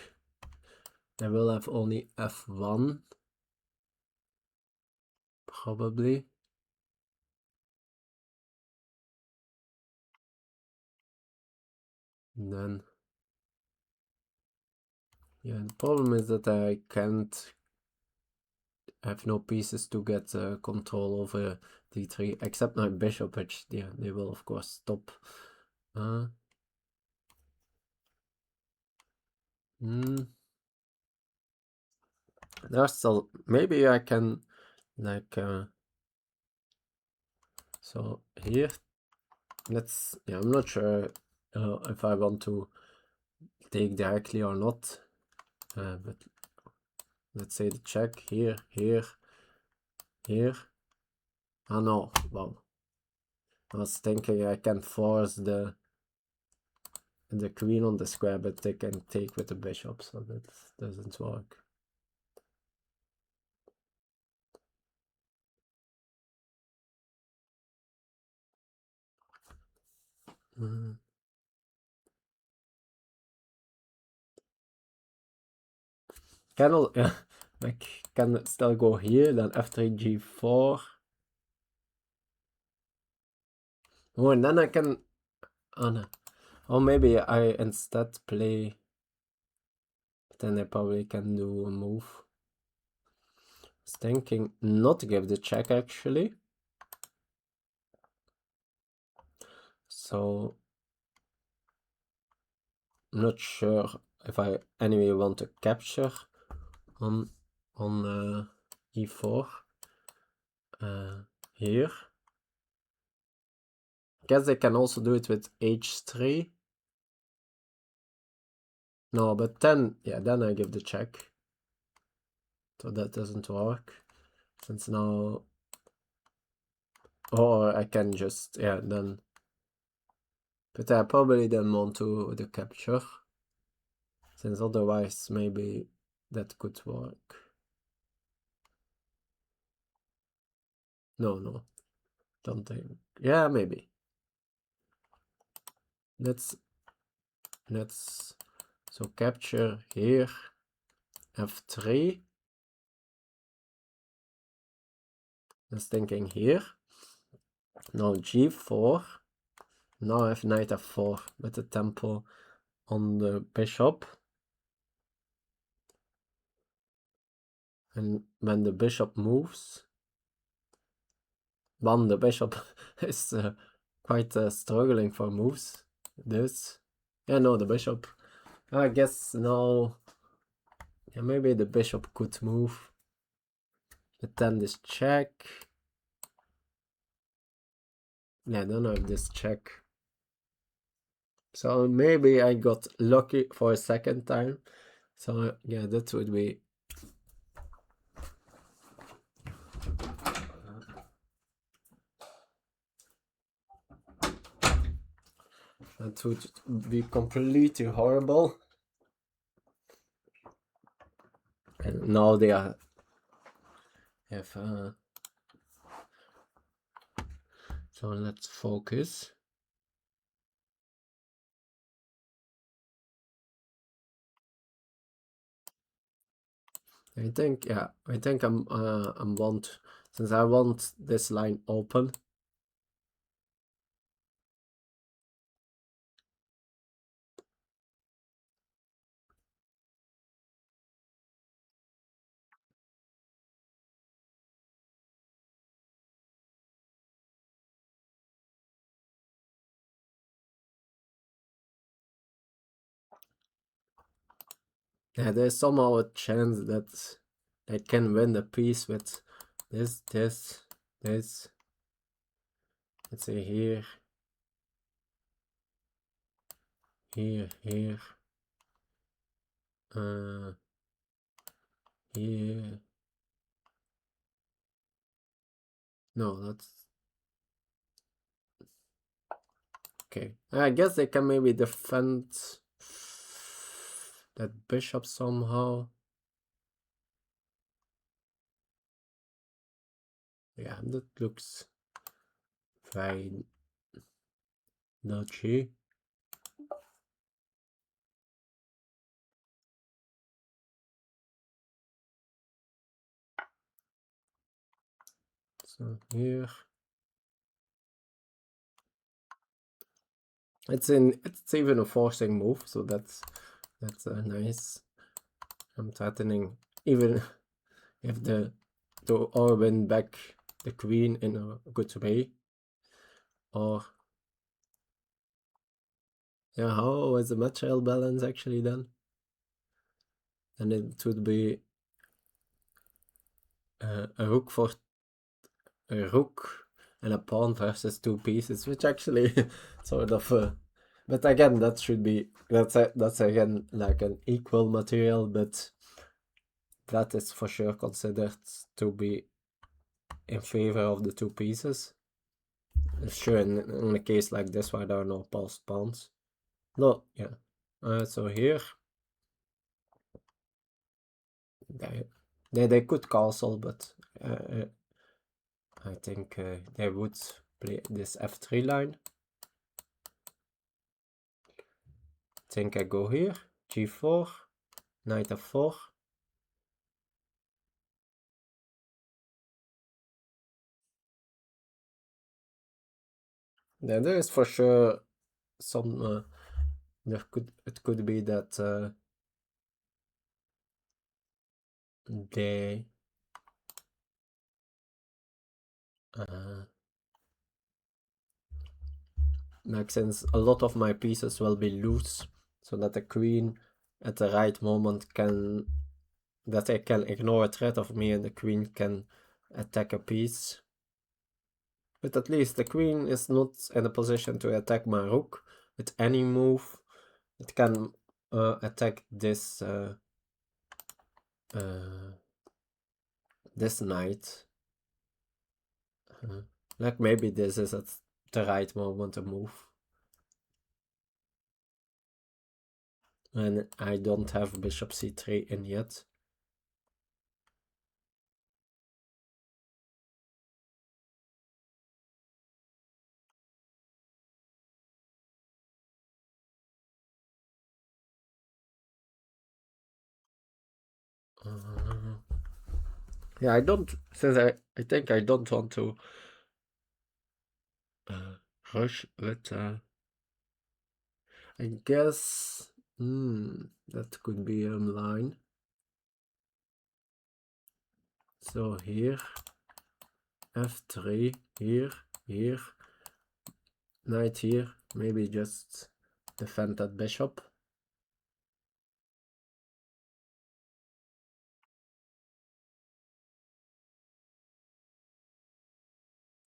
I will have only f1, probably. And then, yeah, the problem is that I can't have no pieces to get control over d3, except my bishop, which, yeah, they will of course stop. There's still, maybe I can, like, so here, let's, yeah, I'm not sure if I want to take directly or not, but let's say the check here, here, here. Oh no, wow. I was thinking I can force the queen on the square, but they can take with the bishop, so that doesn't work. Can like, can still go here, then f3 g4. Oh, and then I can, oh no. Or maybe I instead play, then I probably can do a move. I was thinking not to give the check actually. So not sure if I anyway want to capture on e4 here. Guess I can also do it with h3. No, but then, yeah, then I give the check. So that doesn't work. Since now... Or I can just, yeah, then... But I probably then want to the capture. Since otherwise maybe that could work. No, don't think. Yeah, maybe. Let's so capture here f3. Just thinking here. Now g4. Now I have knight f4 with the tempo on the bishop. And when the bishop moves, one the bishop is quite struggling for moves. This, yeah, no, the bishop. I guess now, yeah, maybe the bishop could move. But then this check. Yeah, then I have this check. So maybe I got lucky for a second time. So yeah, that would be completely horrible. And now they are have so let's focus. I think, yeah, I think I'm since I want this line open. Yeah, there's somehow a chance that I can win the piece with this. Let's say here, here, here, here. No, that's okay. I guess they can maybe defend that bishop somehow. Yeah, that looks fine. Dodgy. So here. It's even a forcing move, so that's nice. I'm threatening even if to or win back the queen in a good way. Or yeah, how is the material balance actually then? And it would be a rook for a rook and a pawn versus two pieces, which actually sort of but again that should be that's again like an equal material, but that is for sure considered to be in favor of the two pieces. Sure, in a case like this where there are no passed pawns. No, yeah. So here they could castle, but I think they would play this f3 line. I think I go here, g4, knight f4. Yeah, there is for sure some. It could be that they like since a lot of my pieces will be loose, so that the queen at the right moment that I can ignore a threat of me and the queen can attack a piece. But at least the queen is not in a position to attack my rook with any move. It can attack this this knight. Like maybe this is at the right moment to move. And I don't have bishop c3 in yet. Yeah, I don't, since I think I don't want to rush with, I guess, that could be a line. So here, f3, here, knight here, maybe just defend that bishop.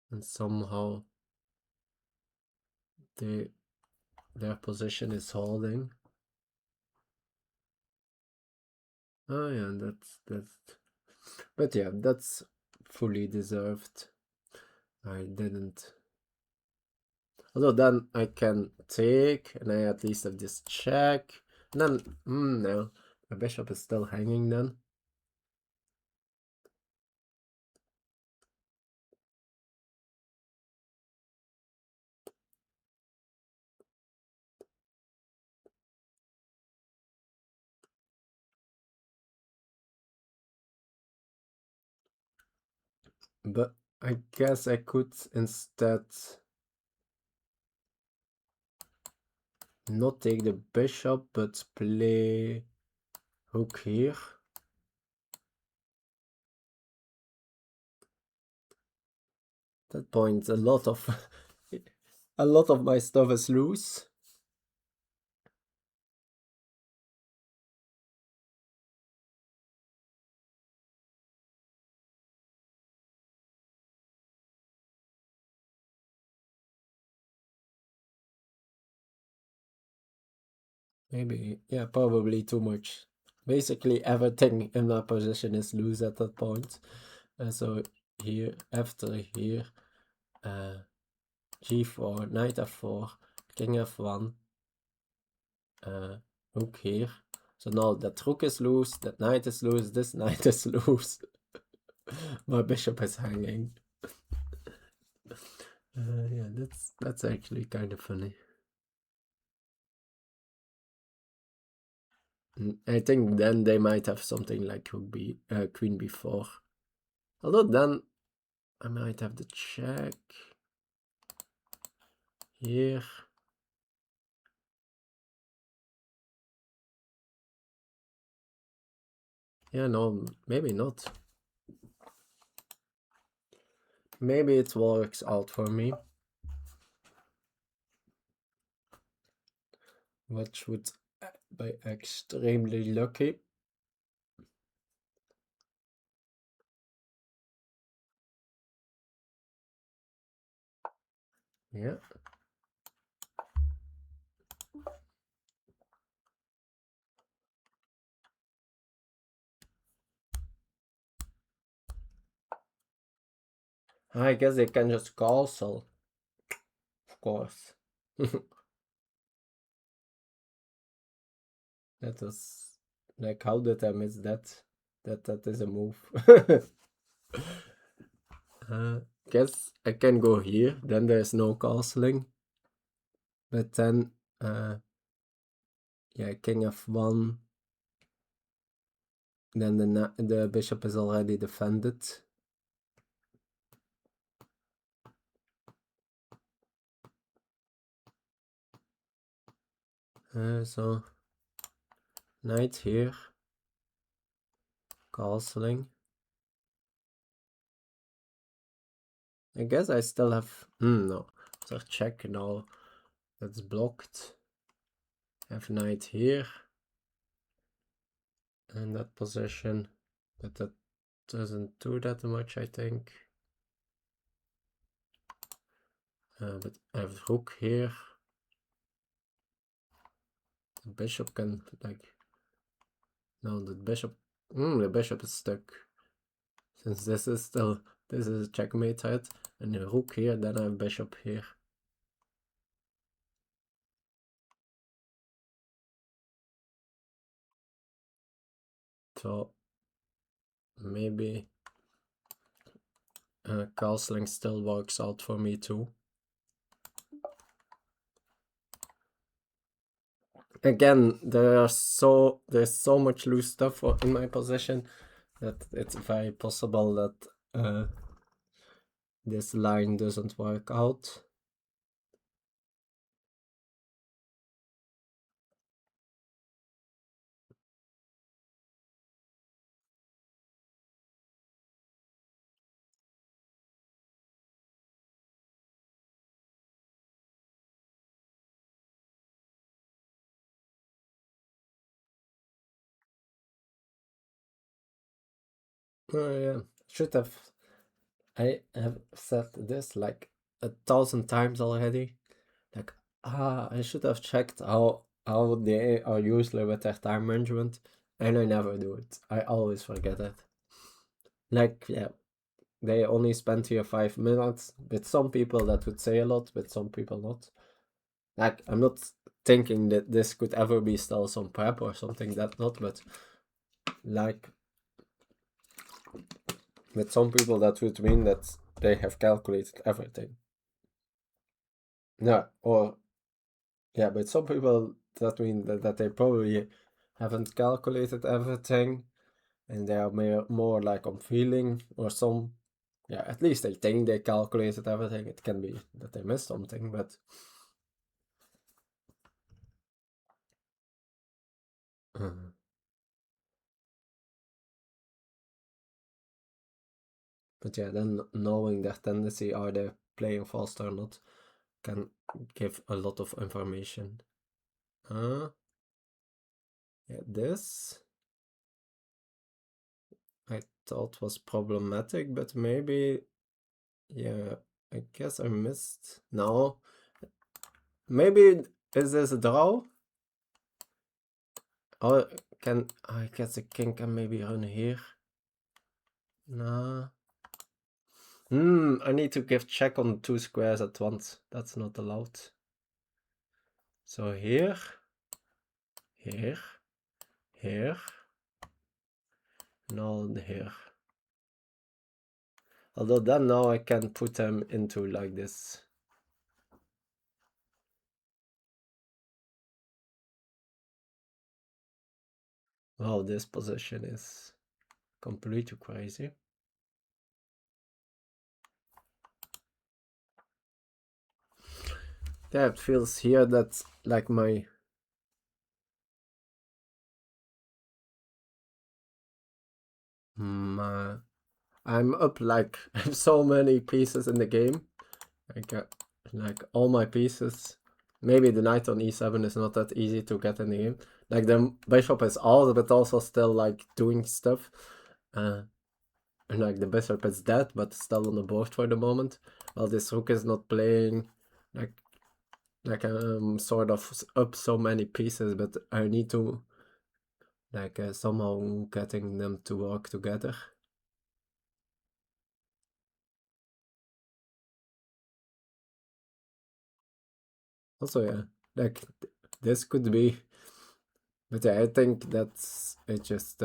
And somehow their position is holding. Oh yeah, but yeah, that's fully deserved. I didn't. Although then I can take, and I at least have this check. And then, no, my bishop is still hanging then. But I guess I could instead not take the bishop, but play rook here. At that point, a lot of my stuff is loose. Maybe, yeah, probably too much. Basically, everything in my position is loose at that point. So here, f3 here, g4, knight f4, king f1, rook here. So now that rook is loose, that knight is loose, this knight is loose. My bishop is hanging. Yeah, that's actually kind of funny. I think then they might have something like rook b, queen b4. Although then I might have the check here. Yeah, no, maybe not. Maybe it works out for me. Which would be extremely lucky. Yeah. I guess they can just castle. Of course. That was like, how did I miss that? That is a move. Guess I can go here, then there's no castling. But then, yeah, king f1. Then the bishop is already defended. So knight here, castling. I guess I still have, no, so check now, that's blocked. have knight here in that position, but that doesn't do that much, I think. But I have rook here. The bishop can, like, no, the bishop is stuck. Since this is a checkmate side, and a rook here, then I have bishop here. So maybe castling still works out for me too. Again, there's so much loose stuff in my position that it's very possible that this line doesn't work out. Oh yeah, I have said this like 1,000 times already. Like, I should have checked how they are usually with their time management, and I never do it. I always forget it. Like, yeah, they only spend here 5 minutes. With some people that would say a lot, with some people not. Like, I'm not thinking that this could ever be still some prep or something that not, but like with some people that would mean that they have calculated everything. No, or yeah, but some people that mean that they probably haven't calculated everything and they are more like on feeling or some, yeah, at least they think they calculated everything. It can be that they missed something, but but yeah, then knowing their tendency, are they playing fast or not, can give a lot of information. Yeah, this I thought was problematic, but maybe, yeah, I guess I missed. No, maybe is this a draw? Or I guess the king can maybe run here. Nah. I need to give check on 2 squares at once. That's not allowed. So here, here, here, and all here. Although then now I can put them into like this. Wow, this position is completely crazy. Yeah, it feels here that like I'm up like I have so many pieces in the game. Like all my pieces. Maybe the knight on e7 is not that easy to get in the game. Like the bishop is out, but also still like doing stuff. And like the bishop is dead, but still on the board for the moment. While this rook is not playing. Like I'm sort of up so many pieces, but I need to like somehow getting them to work together. Also, yeah, like this could be, but yeah, I think that's just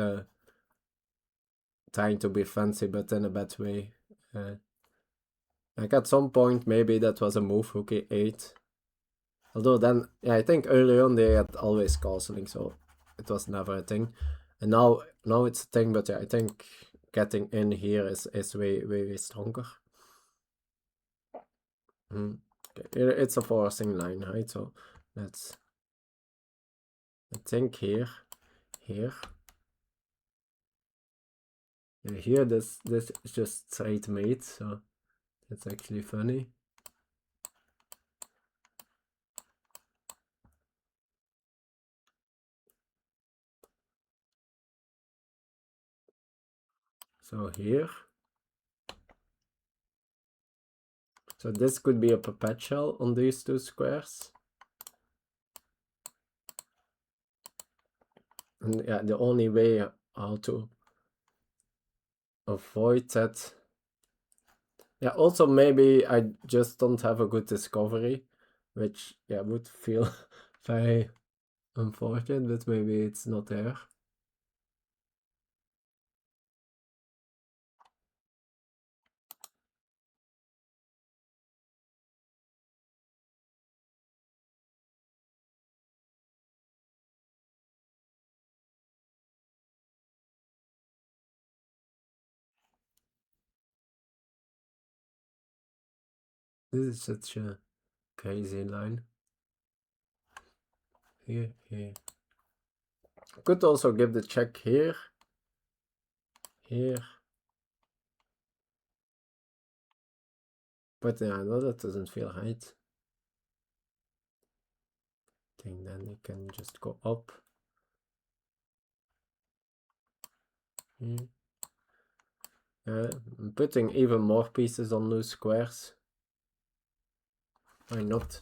trying to be fancy, but in a bad way. Like at some point, maybe that was a move, rook e8. Although then, yeah, I think early on they had always castling, so it was never a thing. And now it's a thing, but yeah, I think getting in here is way stronger. Okay. It's a forcing line, right? So let's, I think here. Here this is just straight mate, so that's actually funny. So here. So this could be a perpetual on these two squares. And yeah, the only way how to avoid that. Yeah, also maybe I just don't have a good discovery, which yeah would feel very unfortunate, but maybe it's not there. This is such a crazy line. Here. Could also give the check here. But yeah, I know that doesn't feel right. I think then you can just go up. Here. I'm putting even more pieces on loose squares. Why not?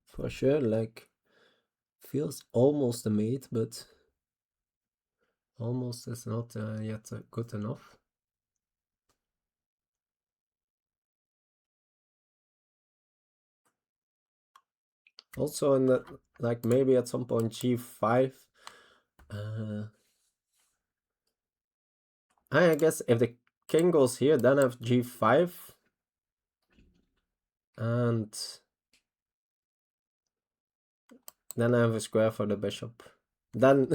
For sure, like, feels almost a mate, but almost is not yet good enough. Also in the, like, maybe at some point g5. I guess if the king goes here, then I have g5. And then I have a square for the bishop. Then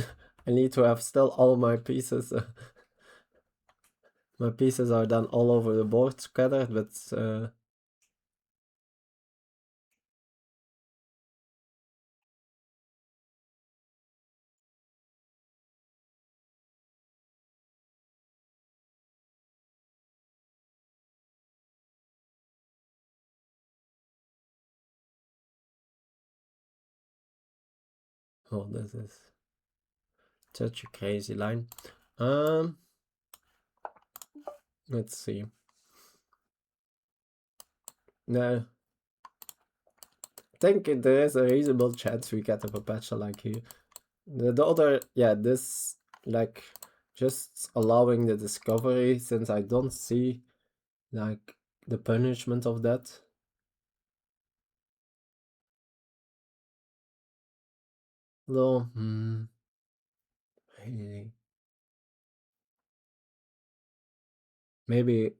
I need to have still all my pieces. My pieces are then all over the board scattered, but oh, this is such a crazy line. Let's see. No, I think there is a reasonable chance we get a perpetual like here. The other, yeah, this, like, just allowing the discovery, since I don't see, like, the punishment of that. Though, maybe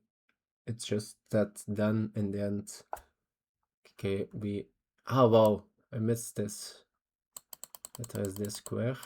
it's just that then in the end, okay, oh wow, I missed this. That has this square.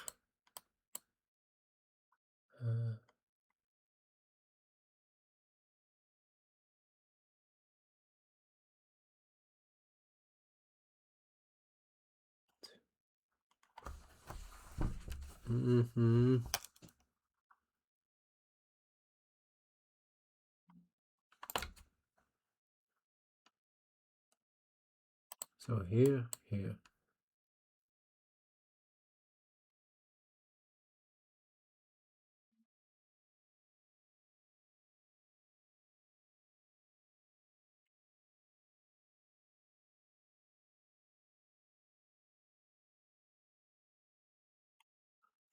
So here.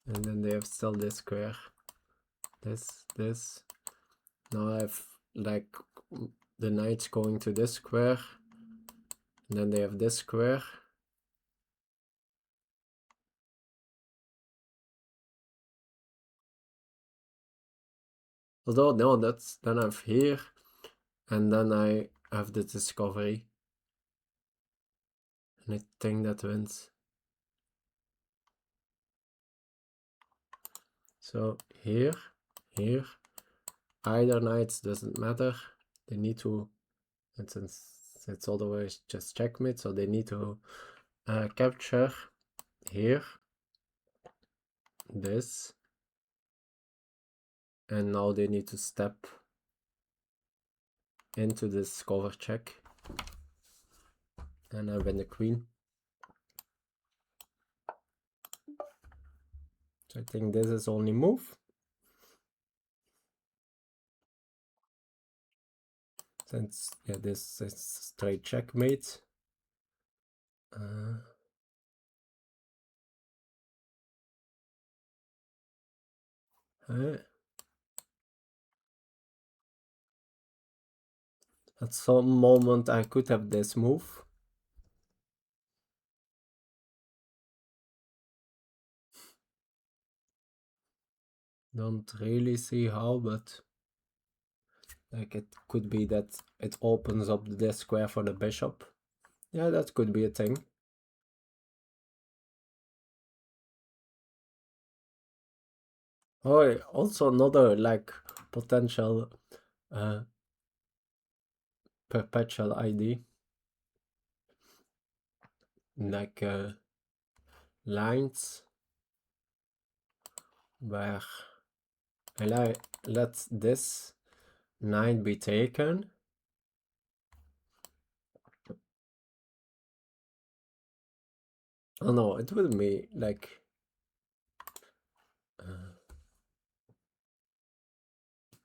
And then they have still this square. This. Now I have, like, the knights going to this square. And then they have this square. Although, no, that's, then I have here. And then I have the discovery. And I think that wins. So here. Either knights doesn't matter. They need to, it's So it's otherwise just checkmate, so they need to capture here this, and now they need to step into this cover check, and I win the queen. So I think this is only move. Since yeah, this is straight checkmate. At some moment I could have this move. Don't really see how, but like it could be that it opens up this square for the bishop. Yeah, that could be a thing. Oh, also another like potential perpetual ID, like lines where I let this knight be taken. Oh no, it will be like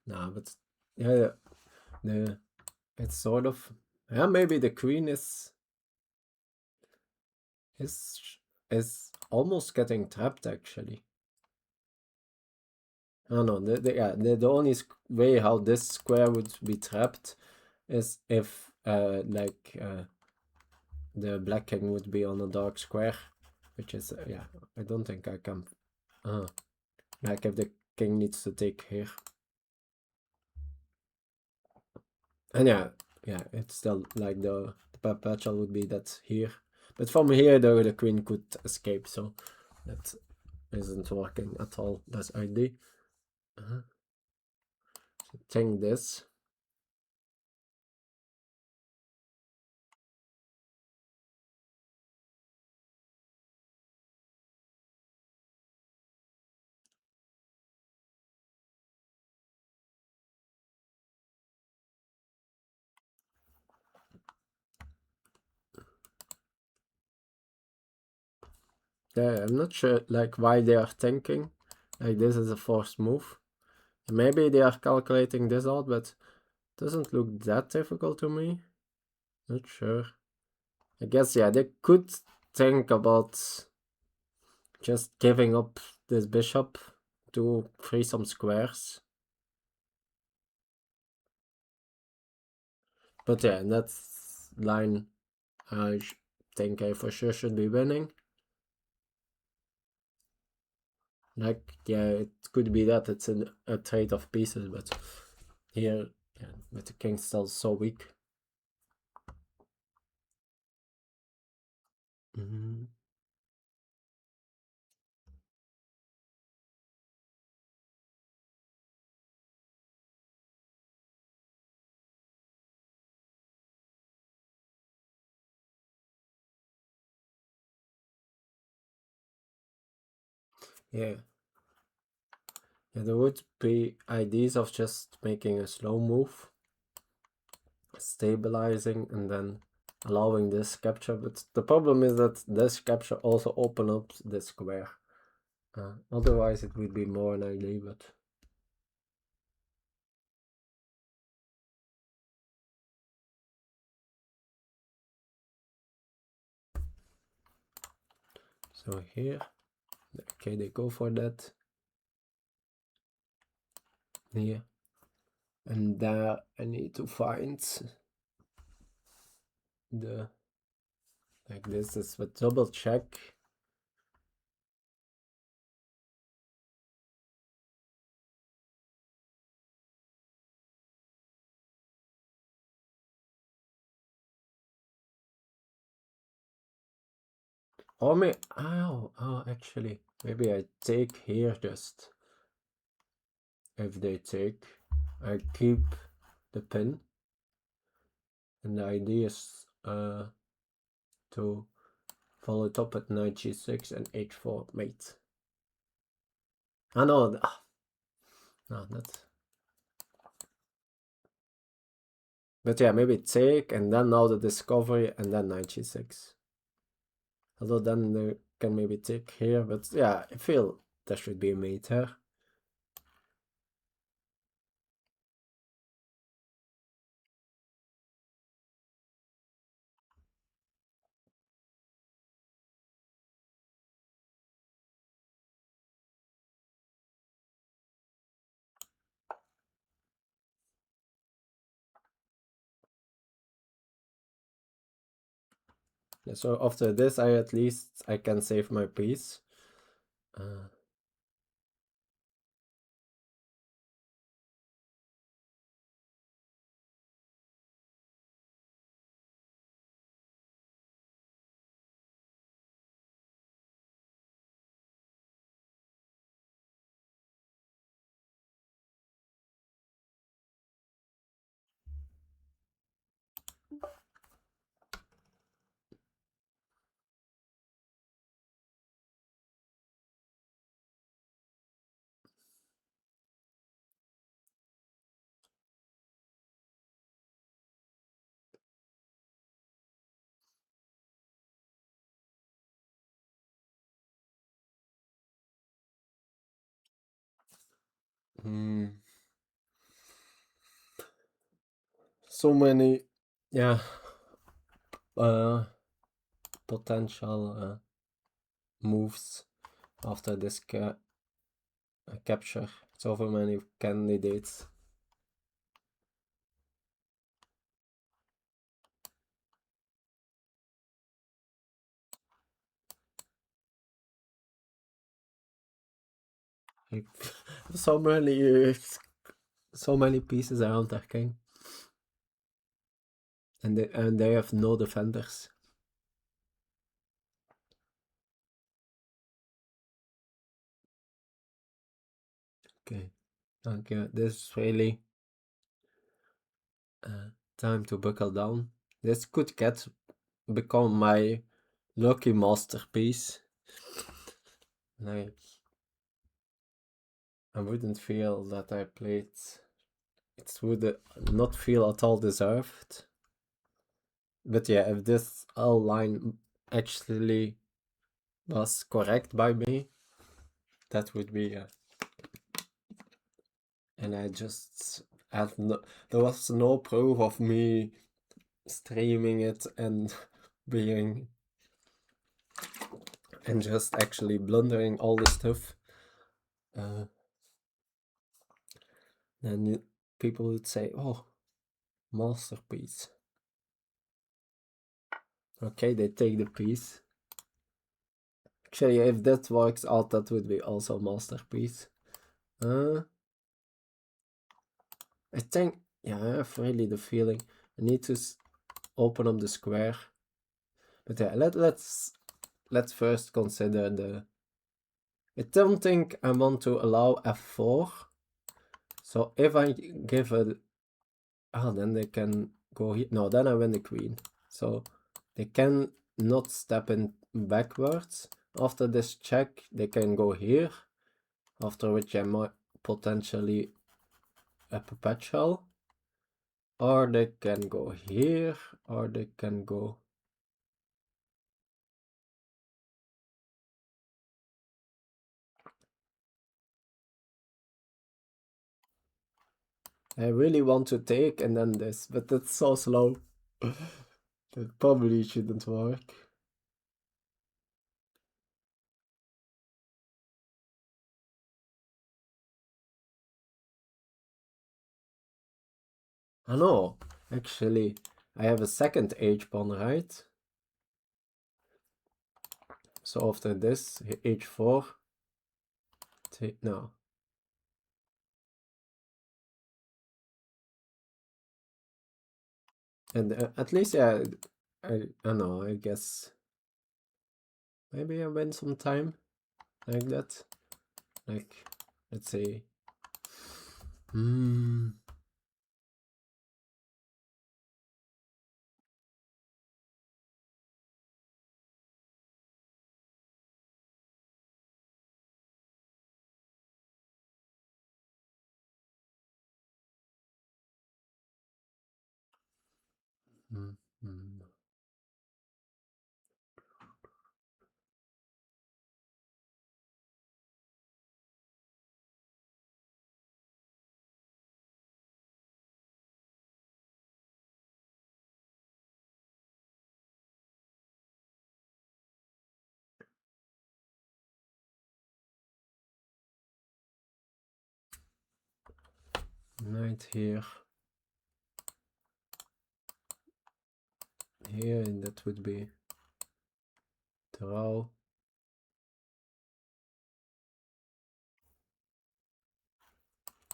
nah, but yeah, it's sort of, yeah, maybe the queen is almost getting trapped actually. Oh no, the only way how this square would be trapped is if the black king would be on a dark square, which is yeah, I don't think I can. Like if the king needs to take here, and yeah, it's still like the perpetual would be that here, but from here the queen could escape, so that isn't working at all. That's ID. So think this. Yeah, I'm not sure like why they are thinking like this is a forced move. Maybe they are calculating this out, but it doesn't look that difficult to me. Not sure. I guess yeah, they could think about just giving up this bishop to free some squares. But yeah, in that line, I think I for sure should be winning. Like, yeah, it could be that it's a trade of pieces, but here, yeah, with the king still so weak. Yeah. Yeah, there would be ideas of just making a slow move, stabilizing, and then allowing this capture. But the problem is that this capture also opens up the square. Otherwise, it would be more an idea, but. So here, okay, they go for that. Here. And there I need to find the, like this is with double check. Or me, oh, actually, maybe I take here just. If they take, I keep the pin. And the idea is to follow it up at knight g6 and h4 mate. Ah no, no, that's... But yeah, maybe take, and then now the discovery, and then knight g6. Although then they can maybe take here, but yeah, I feel there should be a mate here. Yeah, so after this, at least I can save my piece. So many, yeah, potential moves after this capture. So many candidates. so many pieces around their king, and they have no defenders. Okay, thank you. This is really time to buckle down. This could become my lucky masterpiece. Like, I wouldn't feel that I played. It would not feel at all deserved. But yeah, if this all line actually was correct by me, that would be and I just had there was no proof of me streaming it and being and just actually blundering all the stuff. Then people would say, "Oh, masterpiece." Okay, they take the piece. Actually, if that works out, that would be also masterpiece. I think, yeah, I have really the feeling I need to open up the square. But yeah, let's first consider the... I don't think I want to allow f4. So if I give a... Oh, then they can go here. No, then I win the queen. So they can not step in backwards. After this check, they can go here. After which I might potentially a perpetual. Or they can go here. Or they can go... I really want to take and then this, but it's so slow. That probably shouldn't work. I know, actually, I have a second H pawn, right? So after this, H4, no. And at least, yeah, I know, I guess. Maybe I win some time, like that. Like, let's say, Knight here. Here, and that would be draw.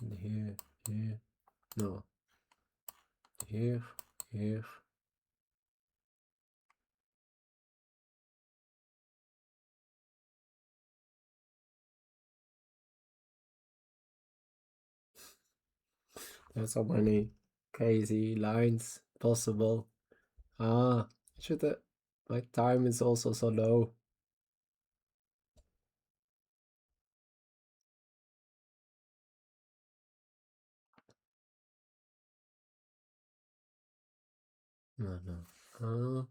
And here, no. Here. There's so many crazy lines possible. Ah, should my time is also so low. No.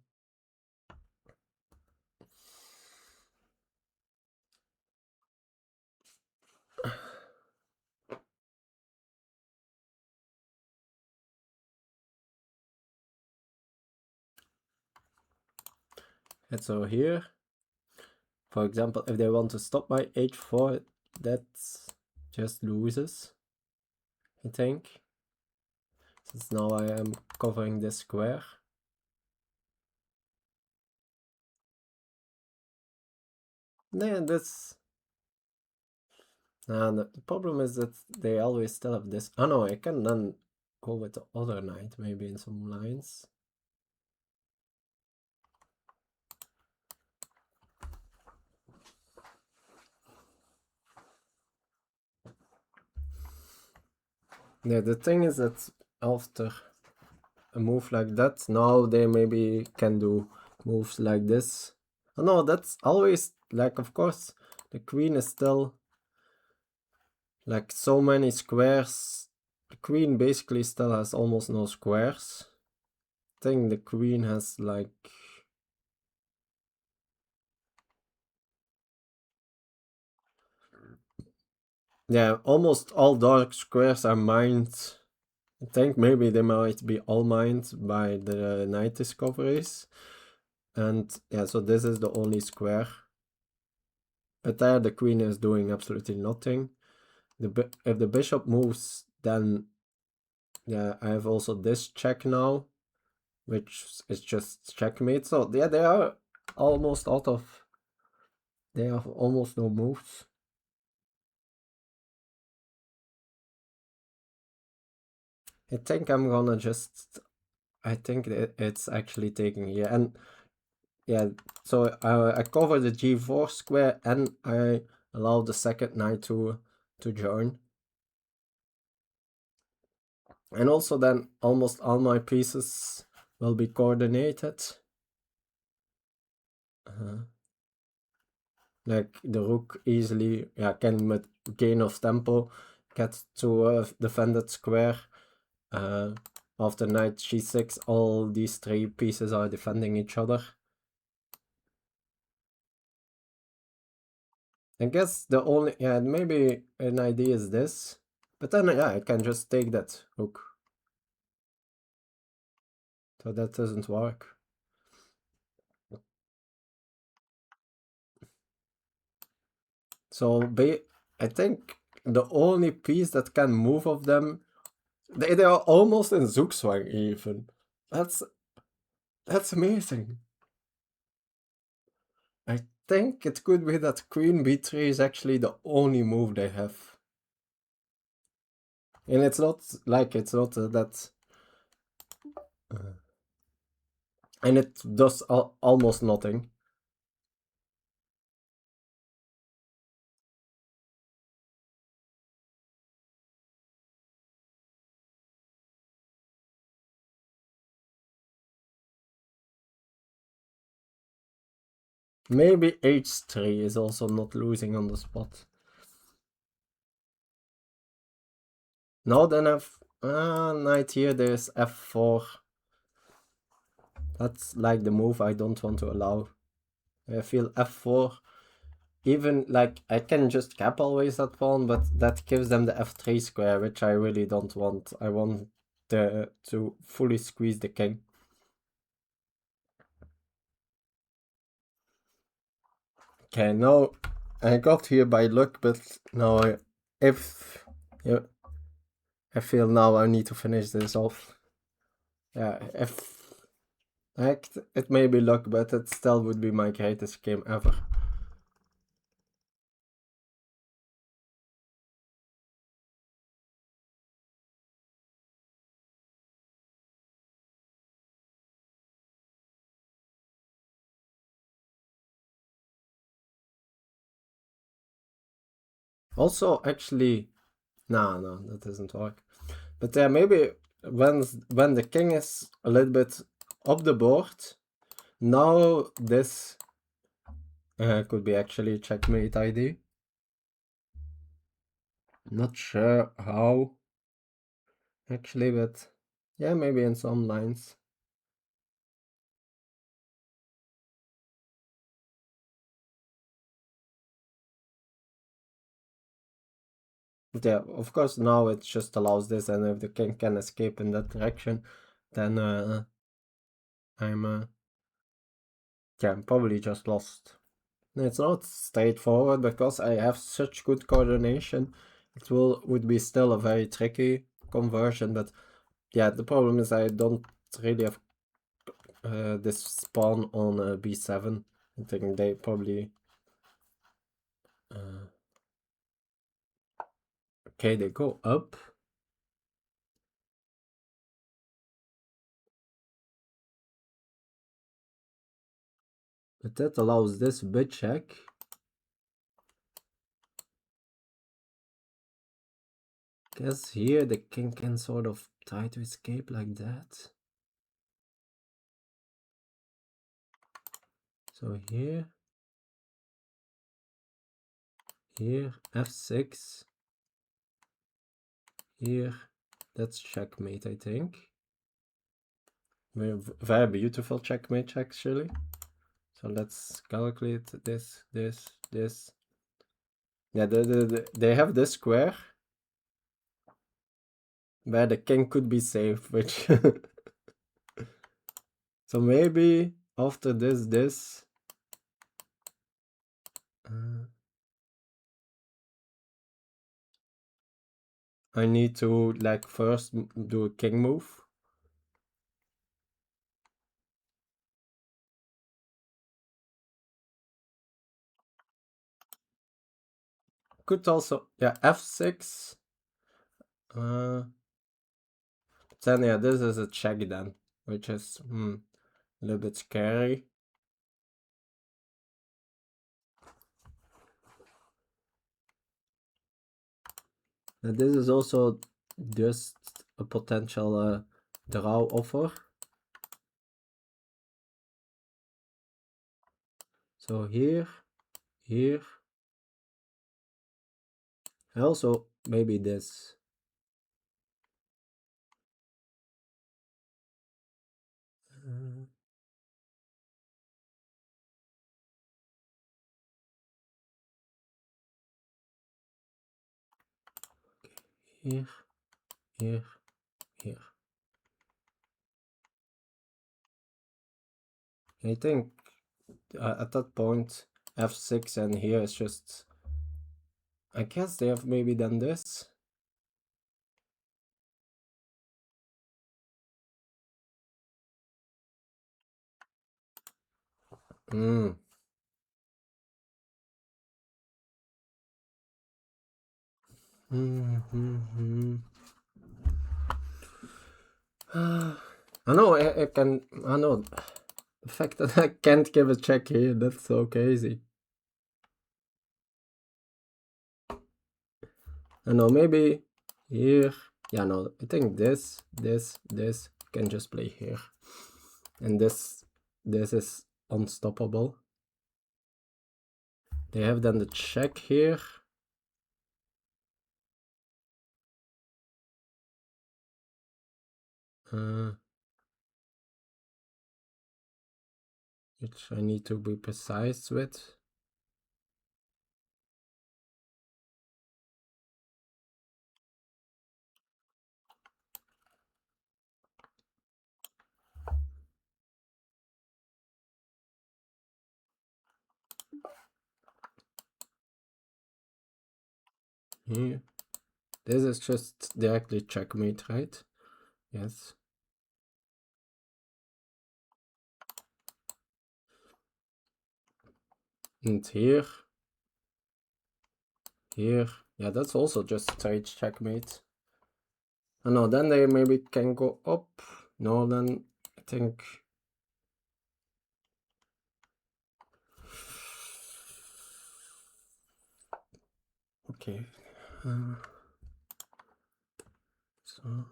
And so here, for example, if they want to stop my h4, that just loses, I think. Since now I am covering this square. Yeah, that's... the problem is that they always still have this. Oh no, I can then go with the other knight, maybe in some lines. Yeah, the thing is that after a move like that, now they maybe can do moves like this. Oh no, that's always, like, of course, the queen is still, like, so many squares. The queen basically still has almost no squares. I think the queen has, like... Yeah, almost all dark squares are mined. I think maybe they might be all mined by the knight discoveries. And yeah, so this is the only square. But there the queen is doing absolutely nothing. If the bishop moves, then yeah, I have also this check now, which is just checkmate. So yeah, they are almost out of... They have almost no moves. I think I'm gonna just... I think it's actually taking here. And yeah, so I cover the g4 square and I allow the second knight to join. And also then almost all my pieces will be coordinated. Like the rook easily can with gain of tempo get to a defended square. After knight g6, all these three pieces are defending each other. I guess the only, maybe an idea is this. But then, I can just take that rook. So that doesn't work. So I think the only piece that can move of them, they are almost in zugzwang even. That's amazing. I think it could be that queen b3 is actually the only move they have. And it's not that... and it does almost nothing. Maybe h3 is also not losing on the spot. No, then knight here, there's f4. That's like the move I don't want to allow. I feel f4, even like I can just cap always that pawn, but that gives them the f3 square, which I really don't want. I want to fully squeeze the king. Okay, now I got here by luck, but now if yeah, I feel now I need to finish this off. Yeah, if like it may be luck, but it still would be my greatest game ever. Also, actually, no, that doesn't work. But yeah, maybe when the king is a little bit up the board, now this could be actually checkmate ID. Not sure how, actually, but yeah, maybe in some lines. But yeah, of course, now it just allows this, and if the king can escape in that direction, then I'm probably just lost. It's not straightforward because I have such good coordination. It would be still a very tricky conversion, but yeah, the problem is I don't really have this pawn on b7. I think they probably okay, they go up. But that allows this bit check. Guess here the king can sort of try to escape like that. So here, f6, here, that's checkmate, I think. Very beautiful checkmate, actually. So let's calculate this. Yeah, they have this square where the king could be safe, which so maybe after this I need to like first do a king move. Could also, yeah, f6. Then yeah, this is a check then, which is a little bit scary. And this is also just a potential draw offer. So here, also maybe this. Here, here. I think at that point f6 and here is just, I guess they have maybe done this. I know I can, I know the fact that I can't give a check here, that's so crazy. I know, maybe here, yeah, no, I think this can just play here. And this is unstoppable. They have then the check here. which I need to be precise with. Here. This is just directly checkmate, right? Yes. And here. Here. Yeah, that's also just straight checkmate. Oh no, then they maybe can go up. No, then I think... Okay. So...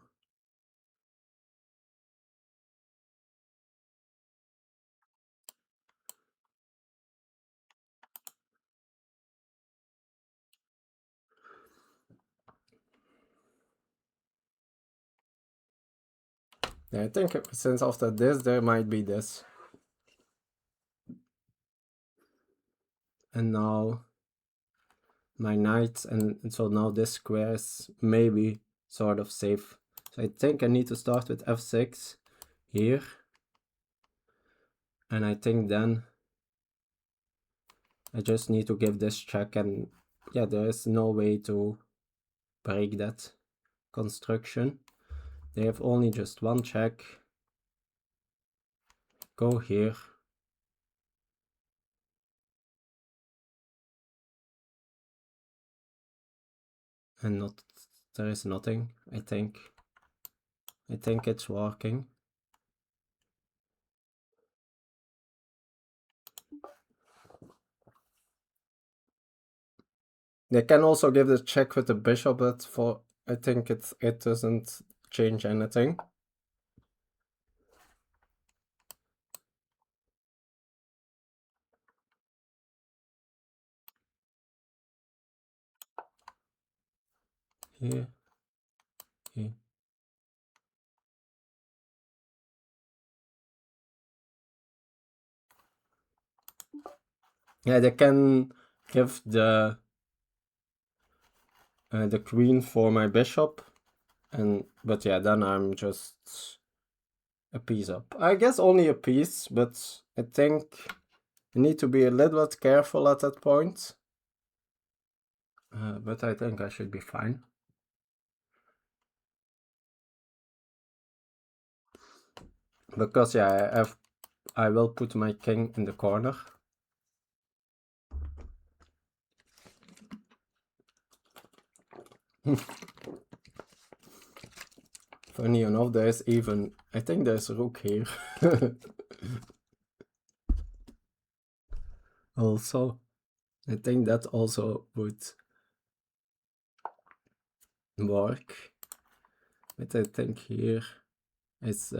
Yeah, I think since after this, there might be this. And now my knight, and so now this square is maybe sort of safe. So I think I need to start with f6 here. And I think then I just need to give this check, and yeah, there is no way to break that construction. They have only just one check. Go here. And not, there is nothing, I think. I think it's working. They can also give the check with the bishop, but for I think it doesn't change anything. Here, here. Yeah, they can give the queen for my bishop, and but yeah, then I'm just a piece up. I guess only a piece, but I think you need to be a little bit careful at that point. But I think I should be fine. Because yeah, I will put my king in the corner. Funny enough, there's even, I think there's a rook here. Also, I think that also would work. But I think here is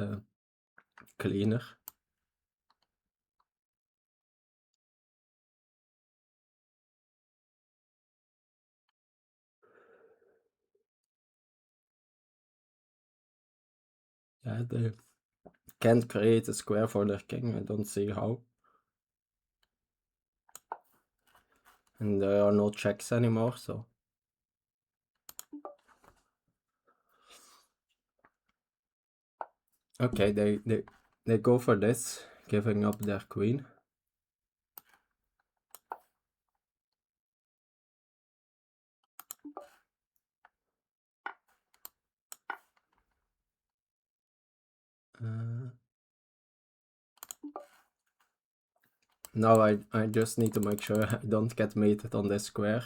cleaner. Yeah, they can't create a square for their king. I don't see how. And there are no checks anymore, so. Okay, they go for this, giving up their queen. Now I just need to make sure I don't get mated on this square.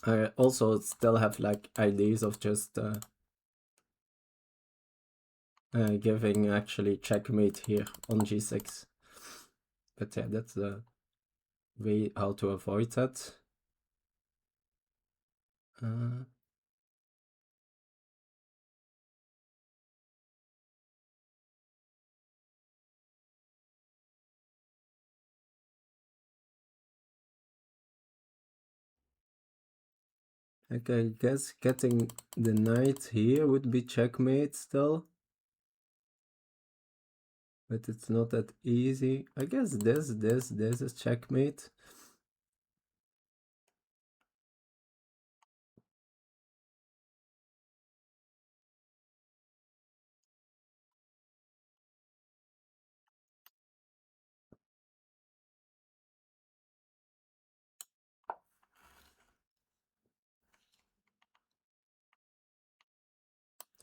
I also still have like ideas of just giving actually checkmate here on g6. But yeah, that's the way how to avoid that. Okay, I guess getting the knight here would be checkmate still. But it's not that easy. I guess this is checkmate.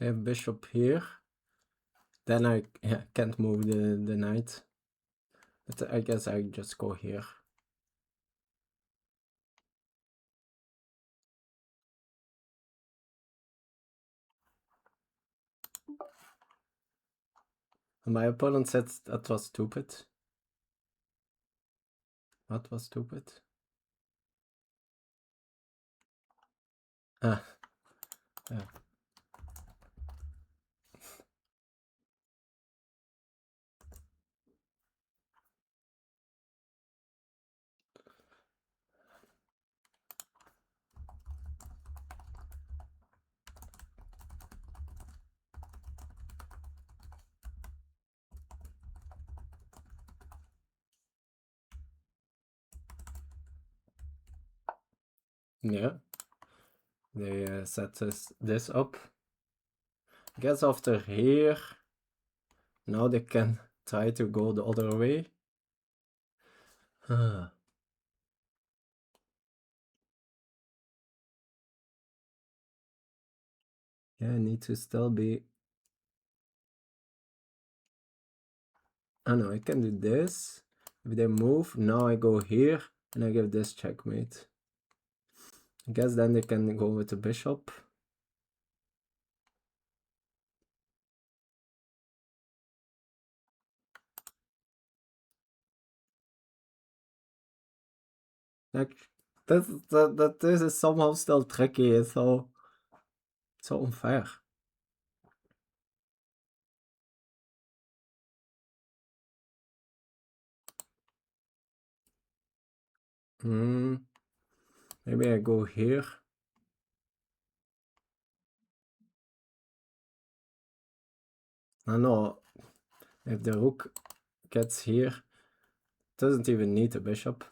I have bishop here. Then I can't move the knight. But I guess I just go here. My opponent said that was stupid. What was stupid? Ah. Yeah. Yeah. They set this up. I guess after here, now they can try to go the other way. Yeah, I need to still be... Oh no, I can do this. If they move, now I go here and I give this checkmate. I guess then they can go with the bishop. Like that this is somehow still tricky. It's so unfair. Maybe I go here. I know if the rook gets here, it doesn't even need a bishop.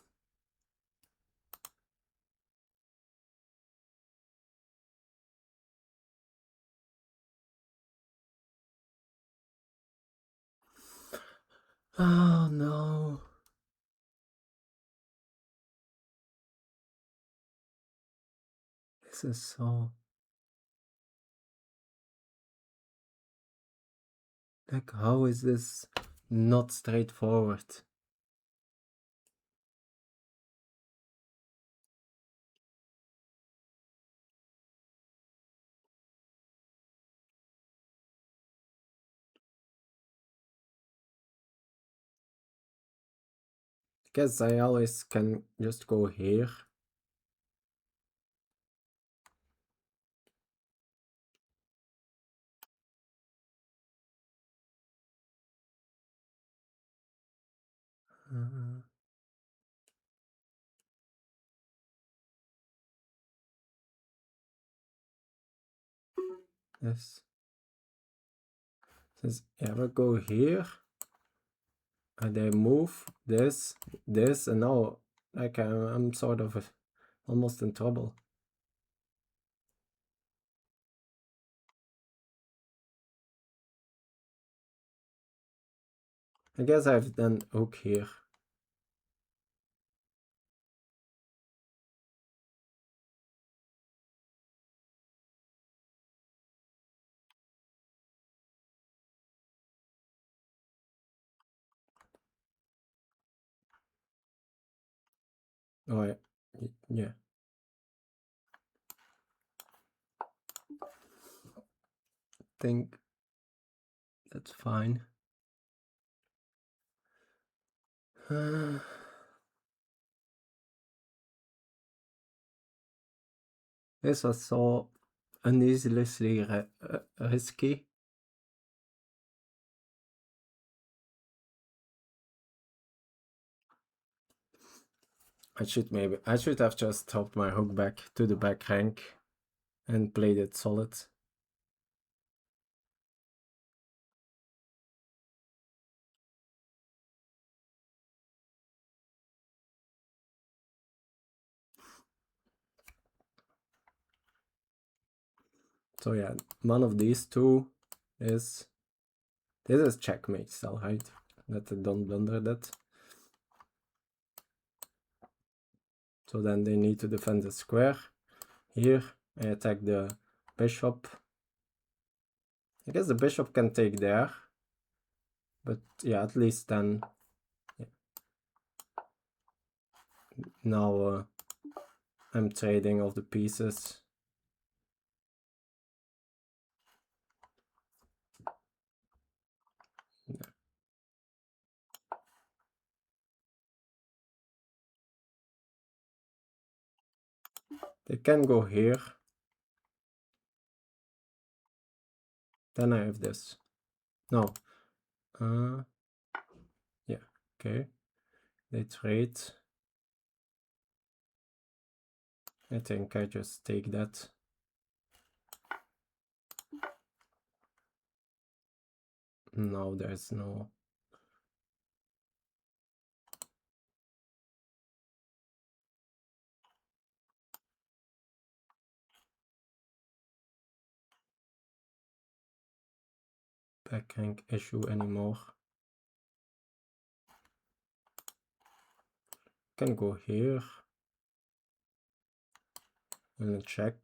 Oh no. This is so... Like, how is this not straightforward? Guess I always can just go here. Yes. Since yeah, we go here, and they move this, and now like I'm sort of almost in trouble. I guess I've done rook here. Oh yeah. Think that's fine. This was so uneasily risky. I should have just dropped my rook back to the back rank and played it solid. So yeah, one of these two is... This is checkmate still, right? That I don't blunder that. So then they need to defend the square. Here, I attack the bishop. I guess the bishop can take there. But yeah, at least then... Yeah. Now I'm trading off the pieces. Yeah. They can go here. Then I have this. No. Yeah, okay. They trade. I think I just take that. No, there's no... backhand issue anymore. Can go here. And then check.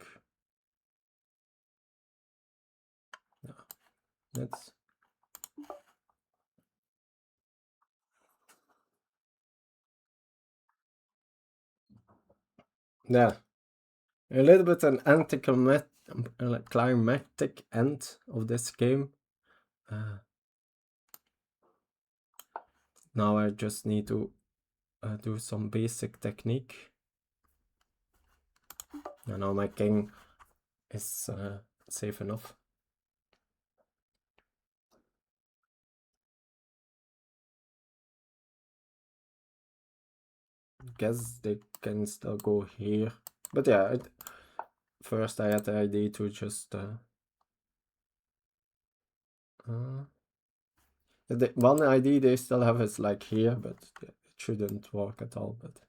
Yeah, that's... Yeah. A little bit an anticlimactic end of this game. Now I just need to do some basic technique. And now my king is safe enough. Guess they can still go here. But yeah, first I had the idea to just... the one idea they still have is like here, but it shouldn't work at all. But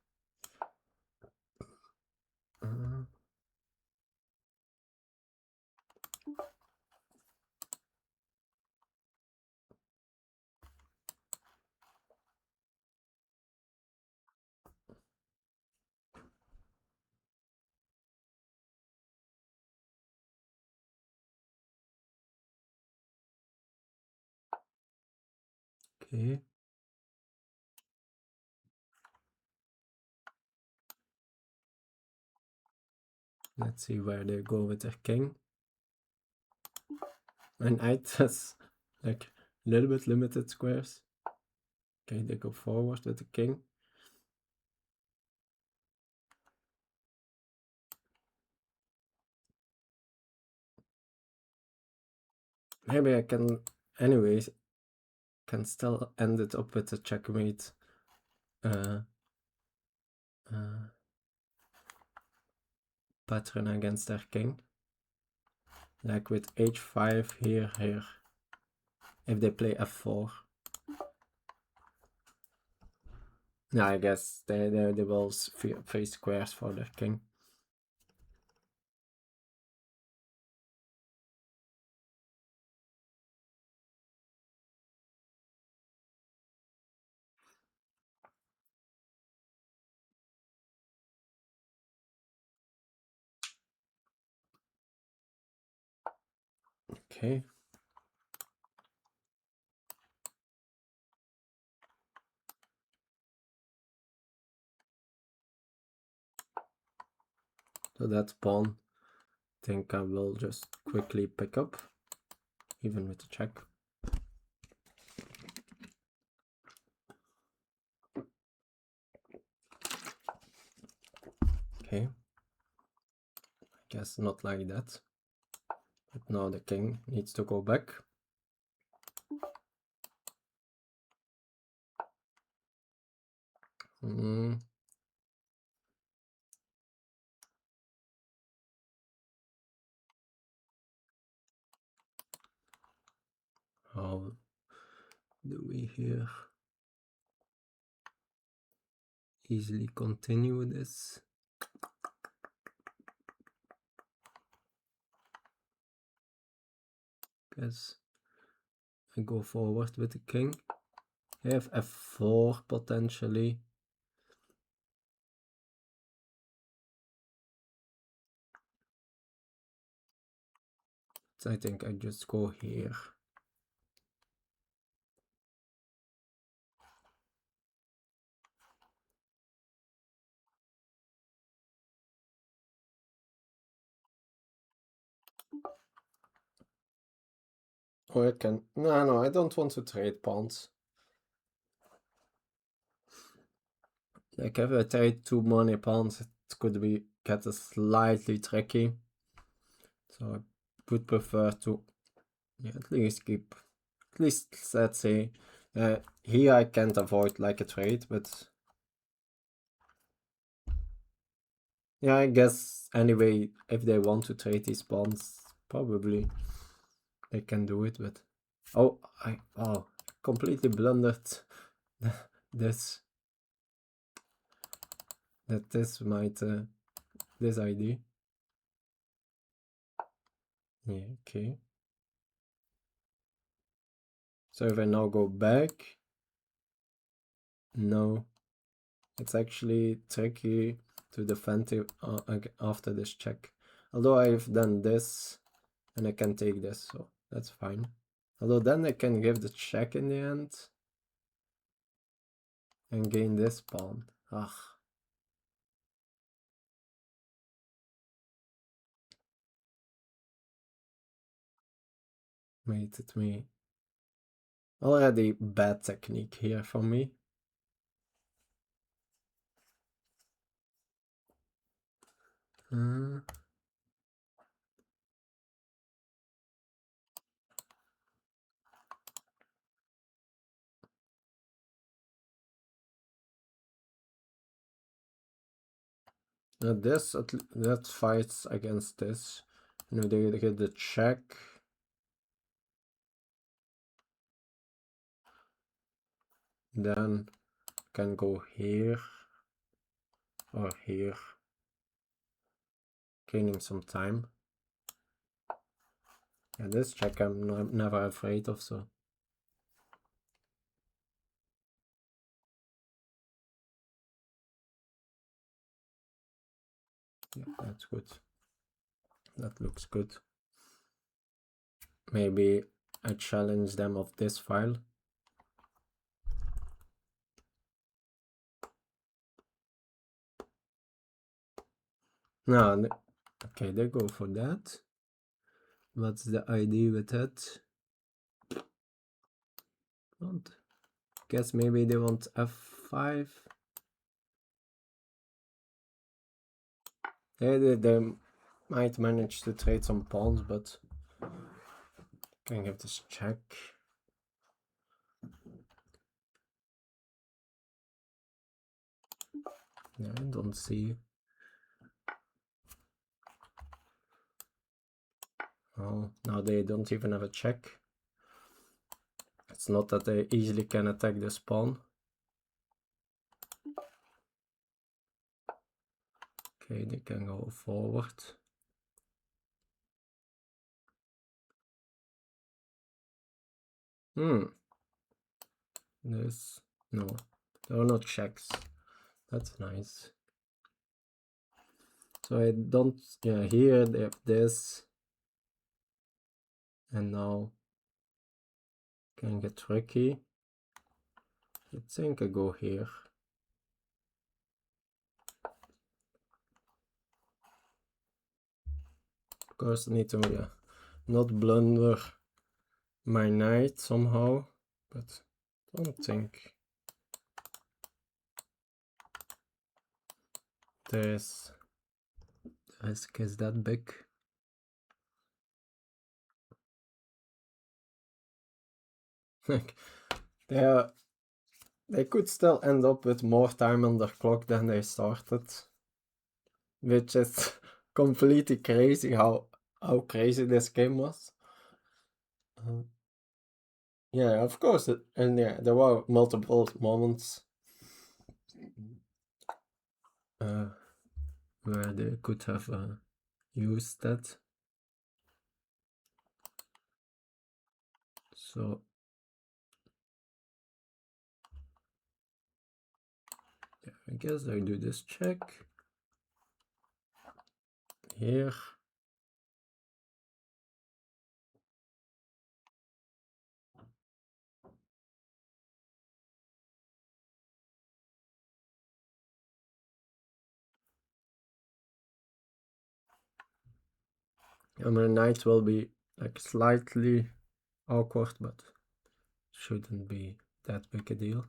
okay. Let's see where they go with their king. And knight has like a little bit limited squares. Okay, they go forward with the king. Maybe I can, anyways, can still end it up with a checkmate pattern against their king. Like with h5 here, here. If they play f4. Yeah, I guess they will face squares for their king. Okay. So that pawn, I think I will just quickly pick up, even with the check. Okay. I guess not like that. But now the king needs to go back. How do we here easily continue this? Guess I go forward with the king. I have f4 potentially. So I think I just go here. Or I can... No, I don't want to trade pawns. Like if I trade too many pawns, it could get slightly tricky. So I would prefer to at least keep... At least, let's say, here I can't avoid like a trade, but... Yeah, I guess anyway, if they want to trade these pawns, probably they can do it, but... Oh, I completely blundered this. That this might... this idea. Yeah, okay. So if I now go back... No. It's actually tricky to defend it after this check. Although I've done this, and I can take this, so that's fine. Although then I can give the check in the end. And gain this pawn. Ugh. Made it me. Already bad technique here for me. This that fights against this. You know, they get the check. Then can go here or here, gaining some time. And this check I'm never afraid of, so. Yeah, that's good. That looks good. Maybe I challenge them of this file. No, okay, they go for that. What's the idea with it? Guess maybe they want f5. They might manage to trade some pawns, but can I give this check? Yeah, I don't see. Oh, now they don't even have a check. It's not that they easily can attack this pawn. Okay, they can go forward. This, no, there are no checks. That's nice. So I don't, yeah, here they have this. And now can get tricky. I think I go here. Of course I need to not blunder my knight somehow, but don't think the risk is that big. Like they could still end up with more time on their clock than they started, which is completely crazy how crazy this game was. Yeah, of course, and yeah, there were multiple moments where they could have used that. So yeah, I guess I do this check here. And my knight will be like slightly awkward, but shouldn't be that big a deal.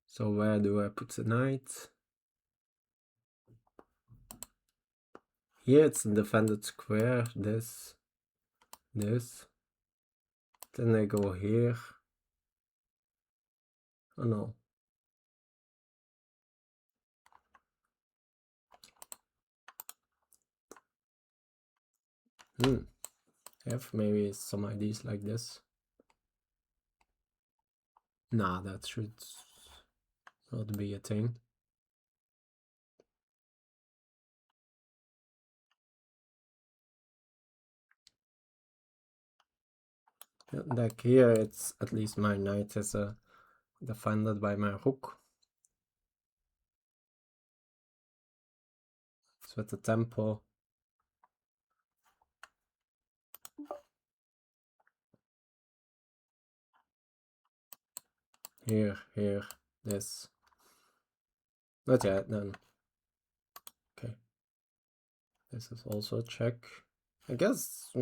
So where do I put the knight? Here it's a defended square, this. Then I go here. Oh no. I have maybe some ideas like this. Nah, that should not be a thing. Like here, it's at least my knight is defended by my rook. So with the tempo. Here, this. Not yet, then. Okay. This is also a check. I guess,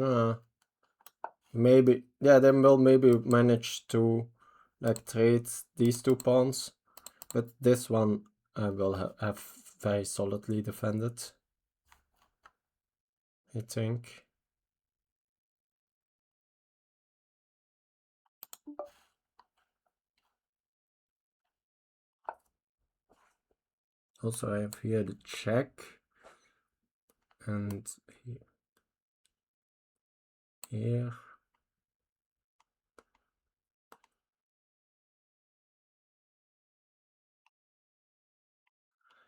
maybe, yeah, then we'll maybe manage to like trade these two pawns. But this one I will have very solidly defended, I think. Also, I have here the check, and here.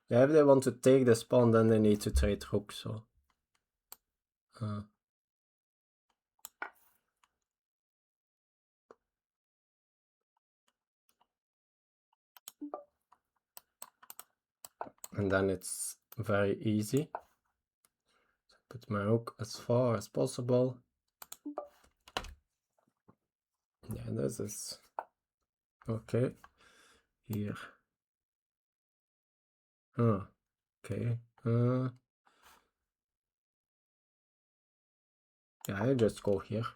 Yeah, if they want to take this pawn, then they need to trade rook, so. And then it's very easy. So put my rook as far as possible. Yeah, this is okay. Here. Okay. Yeah, I just go here.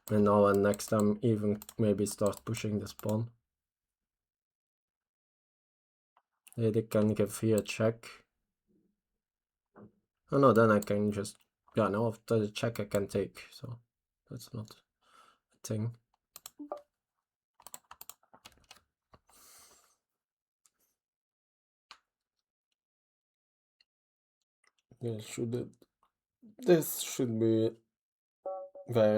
And now and next time even maybe start pushing this pawn. Yeah, they can give here a check. Oh no, then I can just, yeah, no, after the check I can take, so that's not a thing. Yeah, this should be very